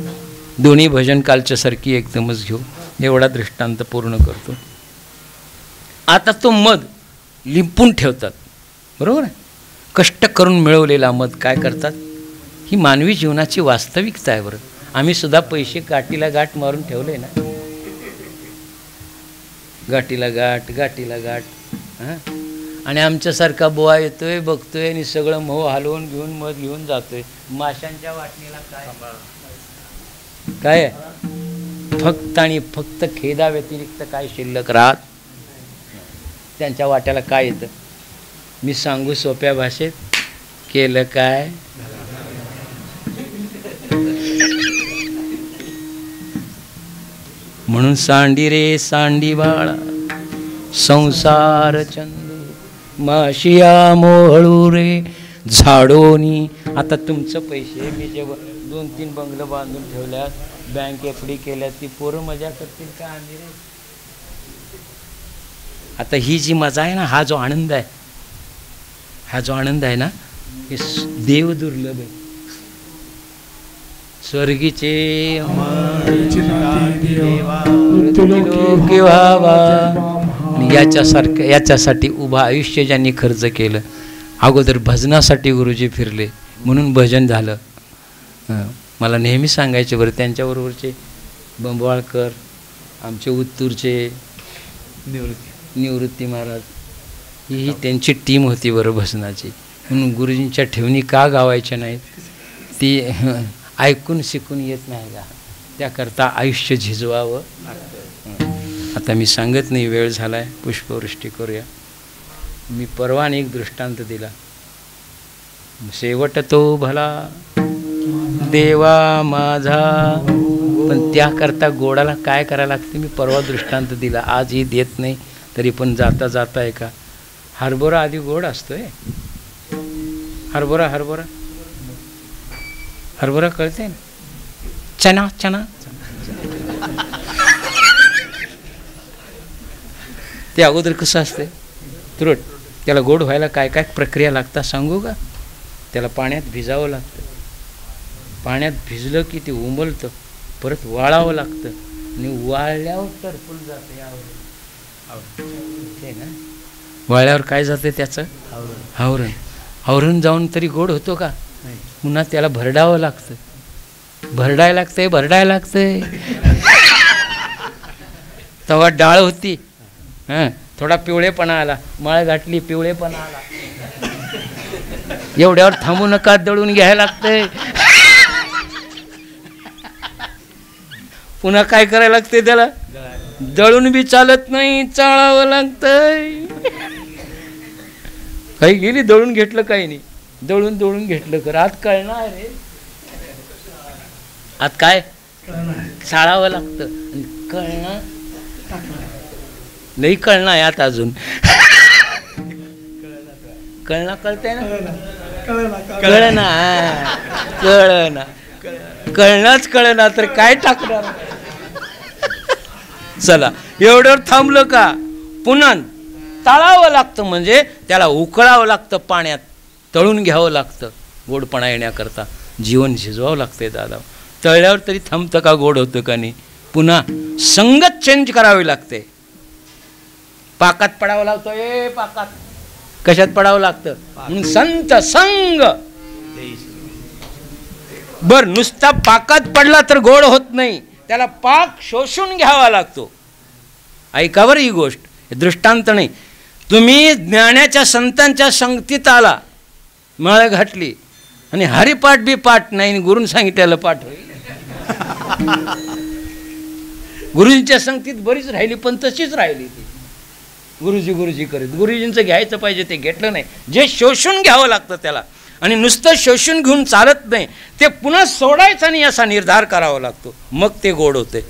दोन्ही भजन कालच्या सारखी एकदमच घेऊ. एवढा दृष्टांत पूर्ण करतो. आता तो मध लिंपून ठेवतात, बरोबर आहे. कष्ट करून मिळवलेला मध काय करतात, ही मानवी जीवनाची वास्तविकता आहे. बरं, आम्ही सुद्धा पैसे गाठीला गाठ मारून ठेवले ना, गाठीला गाठ गाठीला गाठ. हां, आणि आमच्यासारखा बुवा येतोय, बघतोय आणि सगळं मोह हलवून घेऊन मध घेऊन जातोय. माशांच्या वाटणीला काय फक्त आणि फक्त खेदा व्यतिरिक्त काय शिल्लक राहत. त्यांच्या वाट्याला काय येतं, मी सांगू सोप्या भाषेत, केलं काय. म्हणून सांडी रे सांडी बाळा, संसार चंदू माशिया मोहळू रे झाडोनी. आता तुमचं पैसे मी जे 2-3 बंगलं बांधून ठेवल्यात, बँक एफडी केल्यात, ती पोरं मजा करतील का आम्ही रे. आता ही जी मजा आहे ना, हा जो आनंद आहे, हा जो आनंद आहे ना, हे देव दुर्लभ आहे. स्वर्गीचे याच्यासारखं, याच्यासाठी उभं आयुष्य ज्यांनी खर्च केलं. अगोदर भजनासाठी गुरुजी फिरले म्हणून भजन झालं. मला नेहमी सांगायचे बरं, त्यांच्याबरोबरचे बंबवाळकर, आमचे उत्तूरचे निवृत्ती महाराज, ही त्यांची टीम होती बरं भजनाची. म्हणून गुरुजींच्या ठेवणी का गावायच्या नाहीत, ती ऐकून शिकून येत नाही का, त्याकरता आयुष्य झिजवावं. आता मी सांगत नाही, वेळ झाला आहे, पुष्पवृष्टी करूया. मी परवान एक दृष्टांत दिला, शेवट तो भला देवा माझा, पण त्याकरता गोडाला काय करायला लागते मी परवा दृष्टांत दिला. आजही देत नाही, तरी पण जाता जाता आहे का, हरभरा आधी गोड असतोय. हरभरा हरभरा हरभरा कळते ना, चना चना ते अगोदर कसं असते तुरट, त्याला गोड व्हायला काय काय प्रक्रिया लागतात सांगू का. त्याला पाण्यात भिजावं लागतं, पाण्यात भिजलं की ते उमलतं, परत वाळावं लागतं, आणि वाळल्यावर टरफूल जाते. ते ना, वाळल्यावर काय जाते त्याचं आवरण. आवरण जाऊन तरी गोड होतो का, पुन्हा त्याला भरडावं लागतं, भरडायला लागतंय, भरडायला लागतंय. तेव्हा डाळ होती, हां, थोडा पिवळेपणा आला, माळ घातली, पिवळेपणा आला. एवढ्यावर थांबू नका, दळून घ्यायला लागतंय. पुन्हा काय करायला लागतंय, त्याला दळून बी चालत नाही, चाळावं लागतंय. काही गेली दळून घेतलं, काही नाही, दळून दळून घेतलं कर. आत कळणार रे, आत काय चाळावं लागतं, कळणार नाही, कळणार आहे आता अजून. कळना, कळतंय ना, कळना कळना कळनाच कळना तर काय टाकणार. चला, एवढ्यावर थांबलं का, पुन्हा तळावं लागतं, म्हणजे त्याला उकळावं लागतं, पाण्यात तळून घ्यावं लागतं गोडपणा येण्याकरता. जीवन झिजवावं लागतंय दादा. तळल्यावर तरी थांबतं का, गोड होतं का नाही. पुन्हा संगत चेंज करावी लागते. पाकात पडावं लागतं, ए पाकात कशात पडावं लागतं, संत संग. बर, नुसता पाकात पडला तर गोड होत नाही, त्याला पाक शोषून घ्यावा लागतो. ऐका बरं ही गोष्ट, दृष्टांत नाही. तुम्ही ज्ञानाच्या संतांच्या संगतीत आला, मळ घातली, आणि हरिपाठ बी पाठ नाही, गुरुन सांगितलेलं पाठ होईल. गुरुजींच्या संगतीत बरीच राहिली, पण तशीच राहिली ती. गुरुजी गुरुजी करीत, गुरुजींचं घ्यायचं पाहिजे ते घेतलं नाही. जे शोषून घ्यावं लागतं त्याला, आणि नुसतं शोषून घेऊन चालत नाही, ते पुन्हा सोडायचं नाही असा निर्धार करावा लागतो, मग ते गोड होते.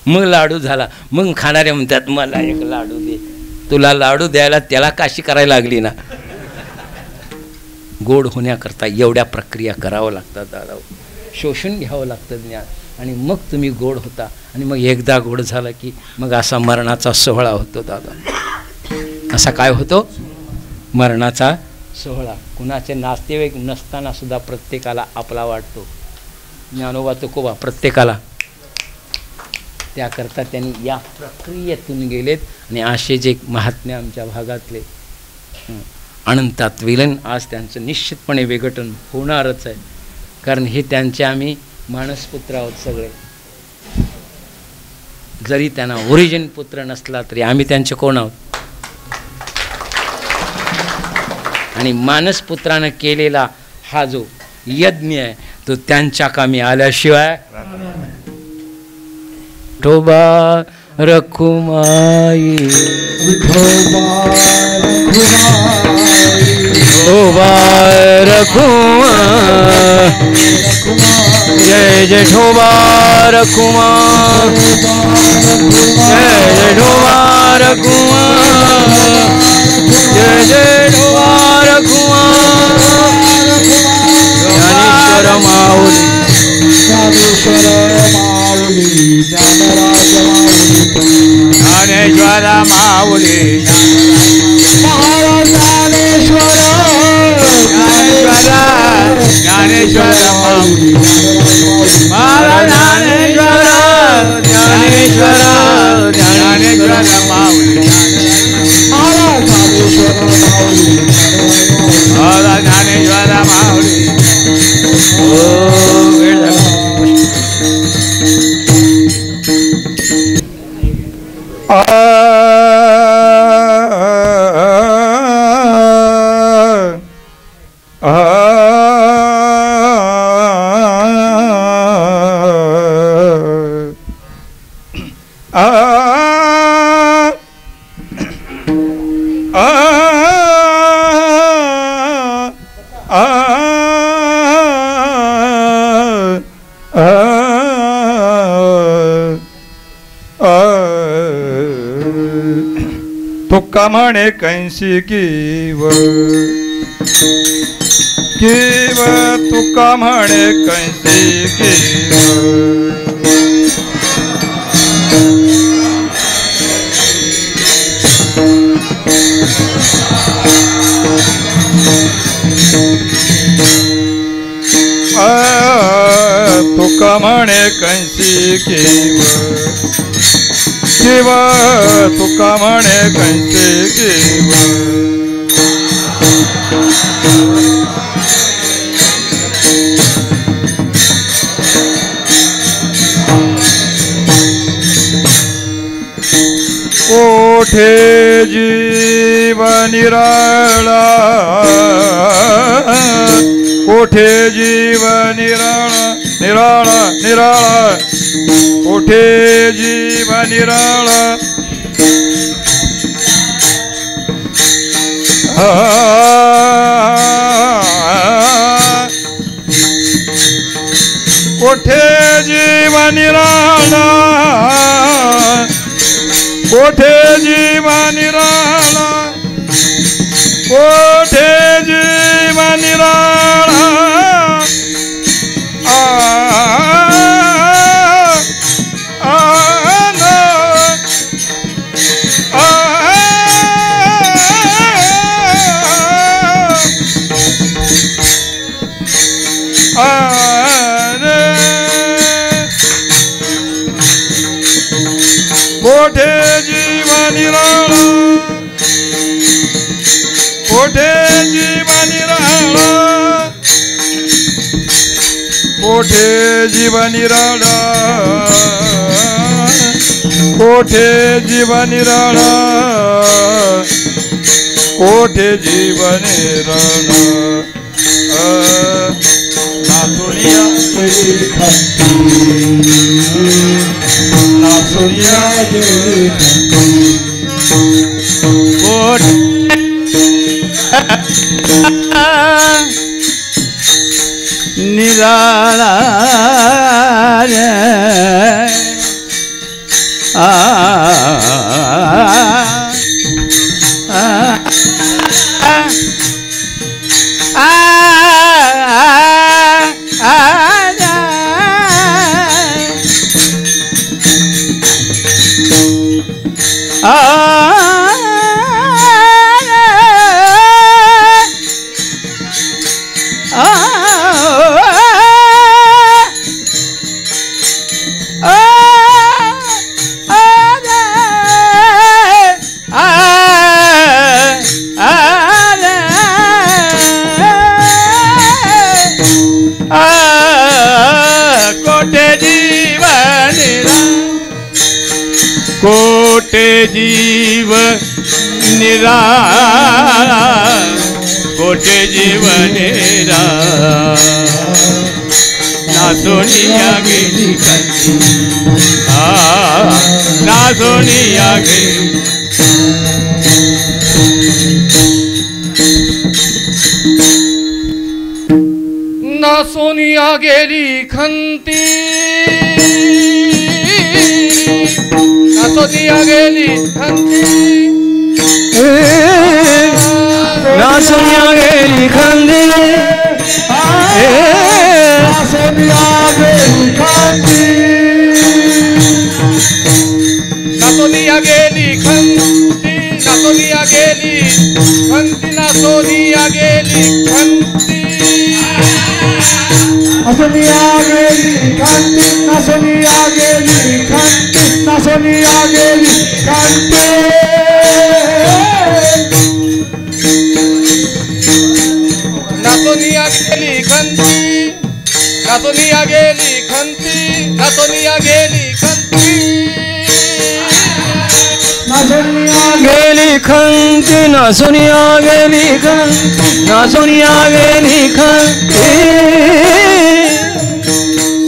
मग लाडू झाला. मग खाणारे म्हणतात मला एक लाडू दे. तुला लाडू द्यायला त्याला काशी करायला लागली ना. गोड होण्याकरता एवढ्या प्रक्रिया करावं लागतात दादा. शोषून घ्यावं लागतं ज्ञान आणि मग तुम्ही गोड होता. आणि मग एकदा गोड झालं की मग असा मरणाचा सोहळा होतो दादा. असा काय होतो? मरणाचा सोहळा. कुणाचे नातेवाईक नसताना सुद्धा प्रत्येकाला आपला वाटतो. ज्ञानोबा तुकोबा प्रत्येकाला. त्याकरता त्यांनी या प्रक्रियेतून गेलेत. आणि असे जे महात्म्य आमच्या भागातले अनंतात विलीन आज त्यांचं निश्चितपणे विघटन होणारच आहे. कारण हे त्यांचे आम्ही मानसपुत्र आहोत सगळे. जरी त्यांना ओरिजिन पुत्र नसला तरी आम्ही त्यांचे कोण आहोत. आणि मानसपुत्रानं केलेला हा जो यज्ञ आहे तो त्यांच्या कामी आल्याशिवाय विठोबा रखुमाई विठोबा रखुमा जय जय ठोबा रखुमा जय जय ठोबा रखुमा जय जय ठोबा रखुमा ज्ञानेश्वर माऊली ज्ञानेश्वर माऊली ज्ञानेश्वर माऊली ज्ञानेश्वर ज्ञानेश्वर ज्ञानेश्वर माऊली ज्ञानेश्वर माऊली. तुका म्हणे कैसी किव किव तुका म्हणे कैसी किव तुका म्हणे कैसी किव किव तुका म्हणे कैसे किव कोठे जीव निराळा कोठे जीव निराळा निराळा निराळा कोठे जीव निराळा कोठे जीव निराळा कोठे जीव निराळा कोठे जीव निराळा कोठे जीव निराळा कोठे जीव निराळा कोठे जीव निराळा कोठे जीव निराळा कोठे जीव निराळा नाचुनिया नाचुनिया निराळा कोटे जीव निरा कोटे जीव निरा ना सोनिया गेली ना सोनिया गेली ना सोनिया गेली खंती ना सोनिया गेली खंती ना सोनिया गेली खंती ना सोनिया गेली खंती ना सोनिया गेली खंती ना सोनिया गेली खंती सोनिया गेली खंती ना सोनिया गेली खंती ना सोनिया गेली खंती ना सोनिया गेली खंती ना सोनिया गेली खंती ना सोनिया गेली खंती ना सोनिया गेली खंती ना सोनिया गेली खंती ना सोनिया गेली खंती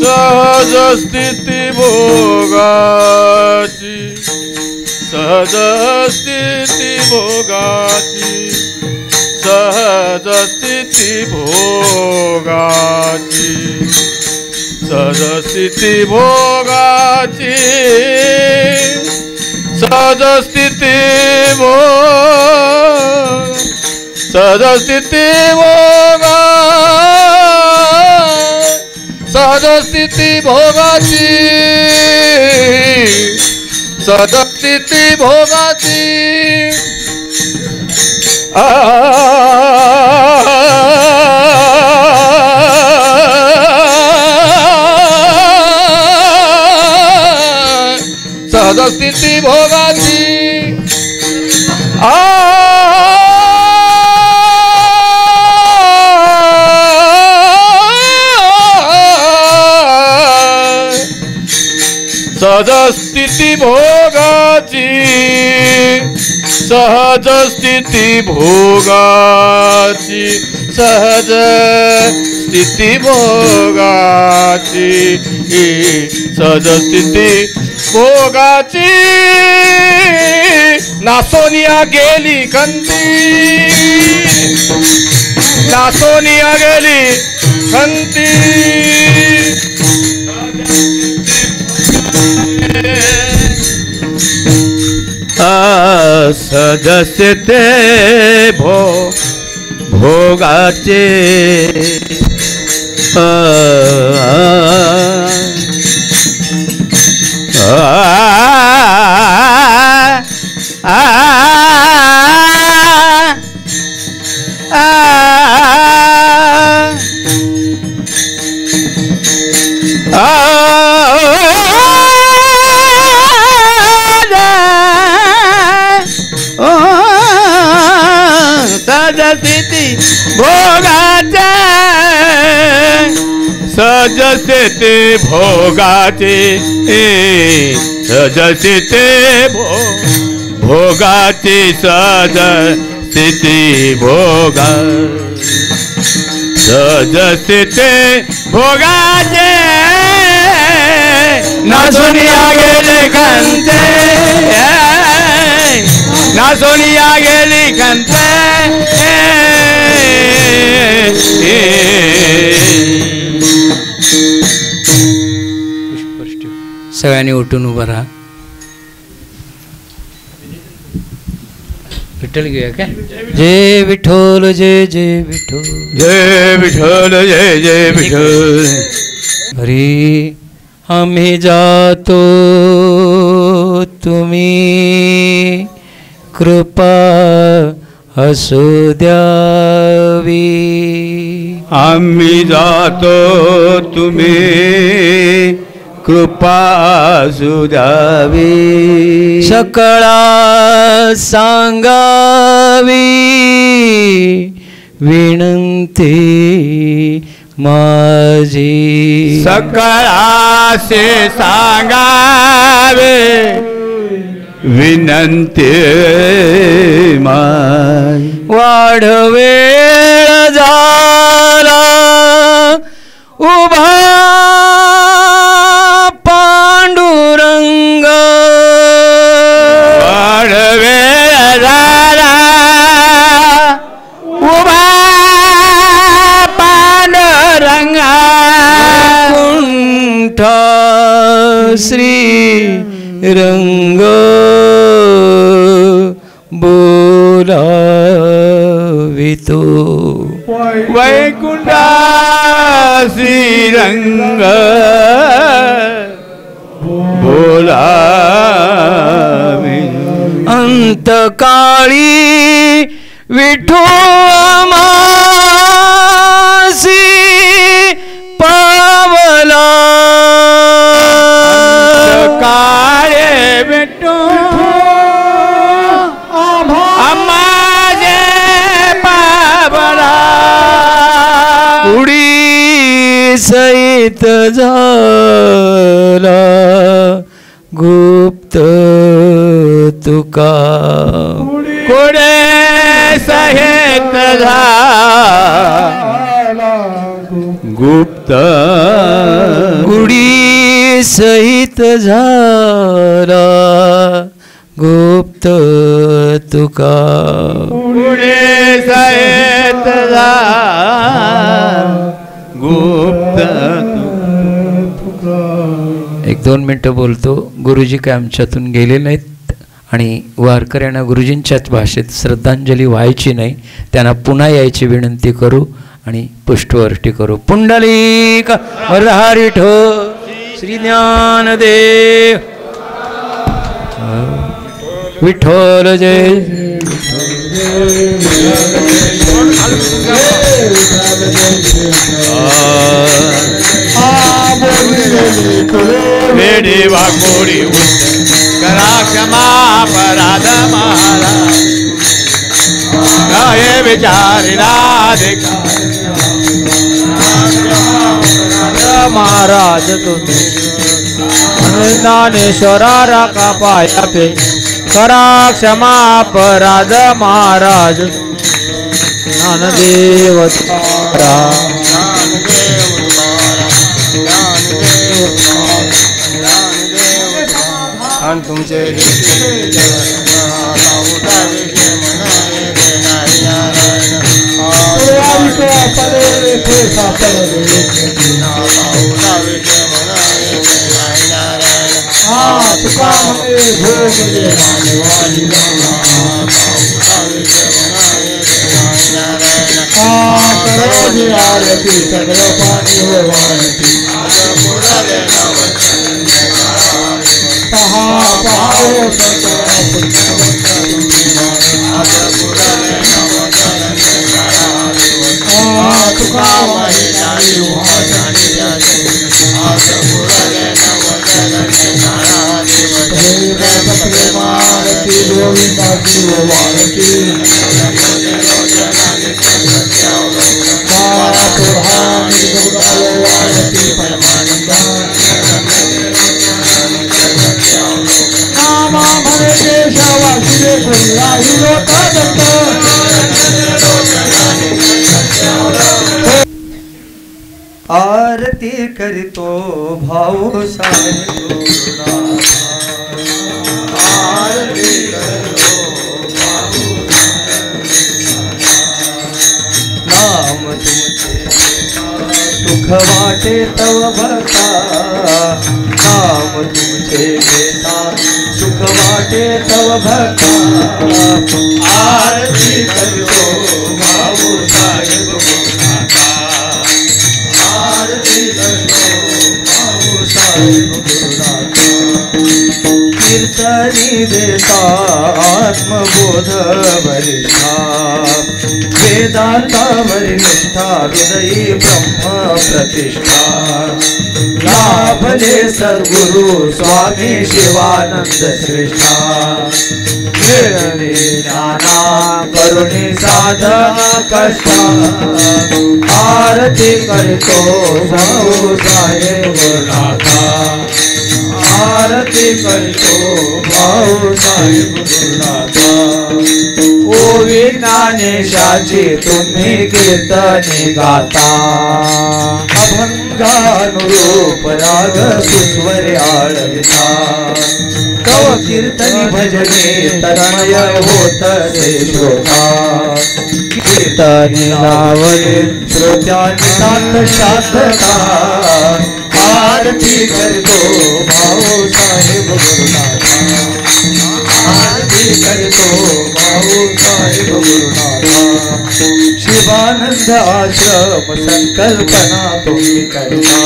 सहज स्थिती भोगाची सहज स्थिती भोगाची सहज स्थिती भोगाची सहज स्थिती भोगाची सहज स्थिती सहज स्थिती भोगा सहज स्थिती भोगाची सहज स्थिती भोगाची सहज स्थिती भोगाची सहज स्थिती भोगाची सहज स्थिती भोगाची सहज स्थिती भोगाची सहज स्थिती भोगाची ना सोनिया गेली खंती ना सोनिया गेली खंती सदस्य ते भोगाचे सजस्थिती भोगाचे सजस्थिती भोगाचे सजस्थिती भोगाचे सजस्थिती भोगा सजस्थिती भोगाचे ना सोनिया गेले खंते ना सोनिया गेली खंते सगळ्यांनी उठून उभं राहा. विठ्ठल घेऊया काय? जय विठ्ठल जय जय विठ्ठल जय विठ्ठल जय जय विठ्ठल. हरी आम्ही जातो तुम्ही कृपा असू द्यावी. आम्ही जातो तुम्ही कृपा असू द्यावी. सकळा सांगावी विनंती माझी. सकळासे सांगावे विनंती माय. वाढवेळ झाला उभा पांडुरंग. वाढवेळ झाला उभा पांडुरंग. कुंठ श्री रंग बोलावितो. वैकुंठा श्रीरंग बोलावे. अंतकाळी विठू आमासी पावला. काळे विठू आम्हाजे पावला. उडी सहित झाला गुप्त तुका. कुडे सहित झाला गुप्त. उडी सहित झाला गुप्त तुका. कुडे सहित झाला गुप्त. 1-2 मिनटं बोलतो. गुरुजी काय आमच्यातून गेले नाहीत आणि वारकऱ्यांना गुरुजींच्याच भाषेत श्रद्धांजली व्हायची नाही. त्यांना पुन्हा यायची विनंती करू आणि पुष्पवृष्टी करू. पुंडलिक वरदारी विठ्ठल श्री ज्ञानदेव विठ्ठल जय. वेडी वाकोडी करा क्षमा अपराध महाराज. काय विचारिला देखा महाराज तुम्ही ज्ञानेश्वरा राखा पाया पे. करा क्षमा अपराध महाराज. ज्ञानदेव तारा. आणि तुमचे आरती सगळ पाणी वारती. आरती करतो भाऊ आरती करतो नाम तुमचे सुख वाटे तव भक्ता. नाम तुमचे घेता सुख वाटे वाटे तव भक्ता आरती करतो भाऊ साहेब गुरुनाथा आरती करतो भाऊ साहेब गुरुनाथा कीर्तनी देता आत्मबोध वरिष्ठा वेदांतावर निष्ठा हृदयी ब्रह्म प्रतिष्ठा लाभले सद्गुरु स्वामी शिवानंद श्रेष्ठा मिळणे ज्ञाना करुणी साधना कष्टा आरती करतो भाऊ साहेब गुरुनाथा आरती करतो भाऊ साहेब गुरुनाथा ओवी ज्ञानेशाची तुम्ही कीर्तने गाता अभंगानुरूप राग सुस्वर आळविता तव कीर्तनी भजने तन्मय होत ते श्रोता कीर्तने लावले श्रोत्यानी तात शांतता आरती करतो भाऊ साहेब गुरुनाथा आरती करतो भाऊ साहेब गुरुनाथा शिवानंद आश्रम संकल्पना तुम्ही करता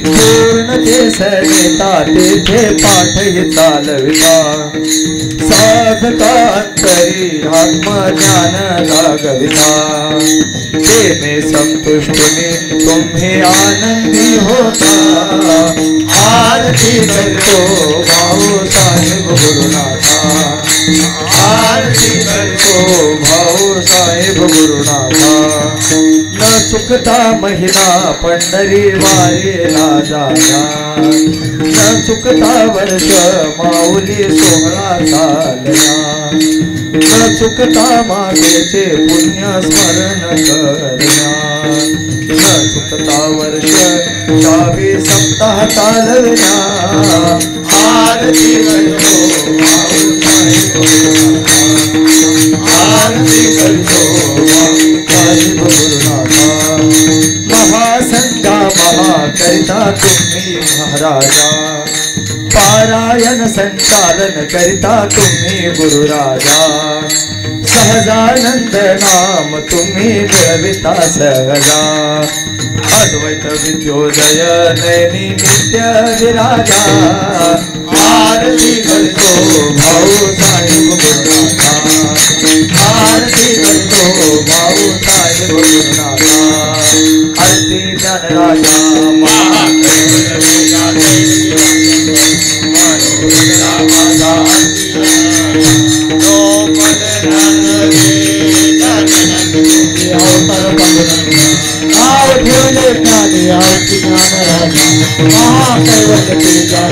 पूर्ण ते सनेता तेथे पाठही चालविता साधकांतरी आत्मज्ञान जागविता तेने संतुष्टने तुम्ही आनंदी होता आरती करतो भाऊ साहेब गुरुनाथा आरती करतो भाऊ साहेब गुरुनाथा न चुकता महिना पंढरी वारीला जाया न चुकता वर्ष माऊली सोहळा चालया न चुकता मातेचे पुण्य स्मरण करया न चुकता वर्ष 24 सप्ताह चालविला आरती करतो भाऊ साहेब गुरुनाथा आरती करतो भाऊ साहेब गुरुनाथा महासंगा महाकरिता तुम्ही महाराजा पारायण संचालन करिता तुम्ही गुरुराजा सहजानंद नाम तुम्ही मिळविता सहजा अद्वैत विद्योदय नैनी नित्य विराजा आरती करतो भाऊ साहेब गुरुनाथा आरती करतो भाऊ साहेब गुरुनाथा आरती ज्ञानराजा नाव ठेवले ज्ञानी आरती ज्ञानराजा महाकैवल्य तेजा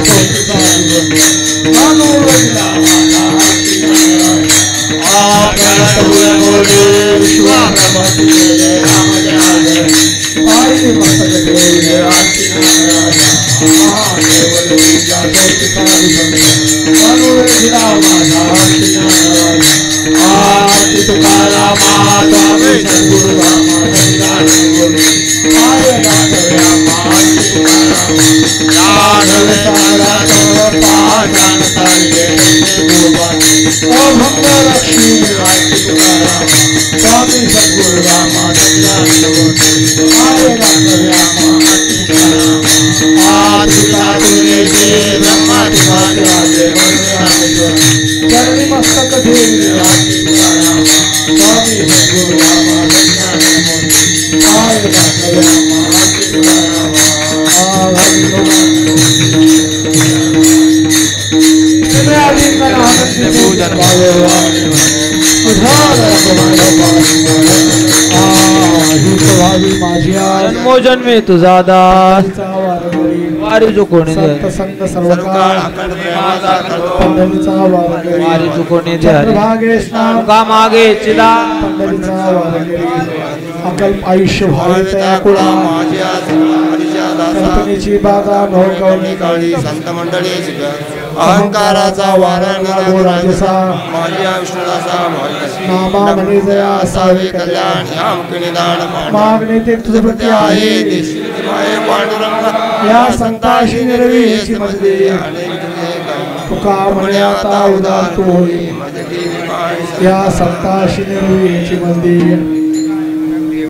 आरती तुकाराम सद्गुरु स्वामी सद्गुरु चरणी मस्तक देवी स्वामी सद्गुरु जन्मोजन में तुझा दास वारी जो कोणी संत सर्वकाळ पंढरीचा वारी जो कोणी का मागे चिदा पंढरीचा अकल्प आयुष्य भाविता कुळा कल्पनेची बागा नवकवणी काळी संत मंडळी अहंकाराचा वारणा राजसा माझ्या विष्णुदासा नामा म्हणे जया असावे कल्याण निदान मागणे ते तुझे प्रती आहे पांडुरंग या संताशी निर्वेची मध्ये अनेक तुका म्हणे आता उदार तू होई माझे ठेवी पाय या सप्ताशी निर्वीची मंदी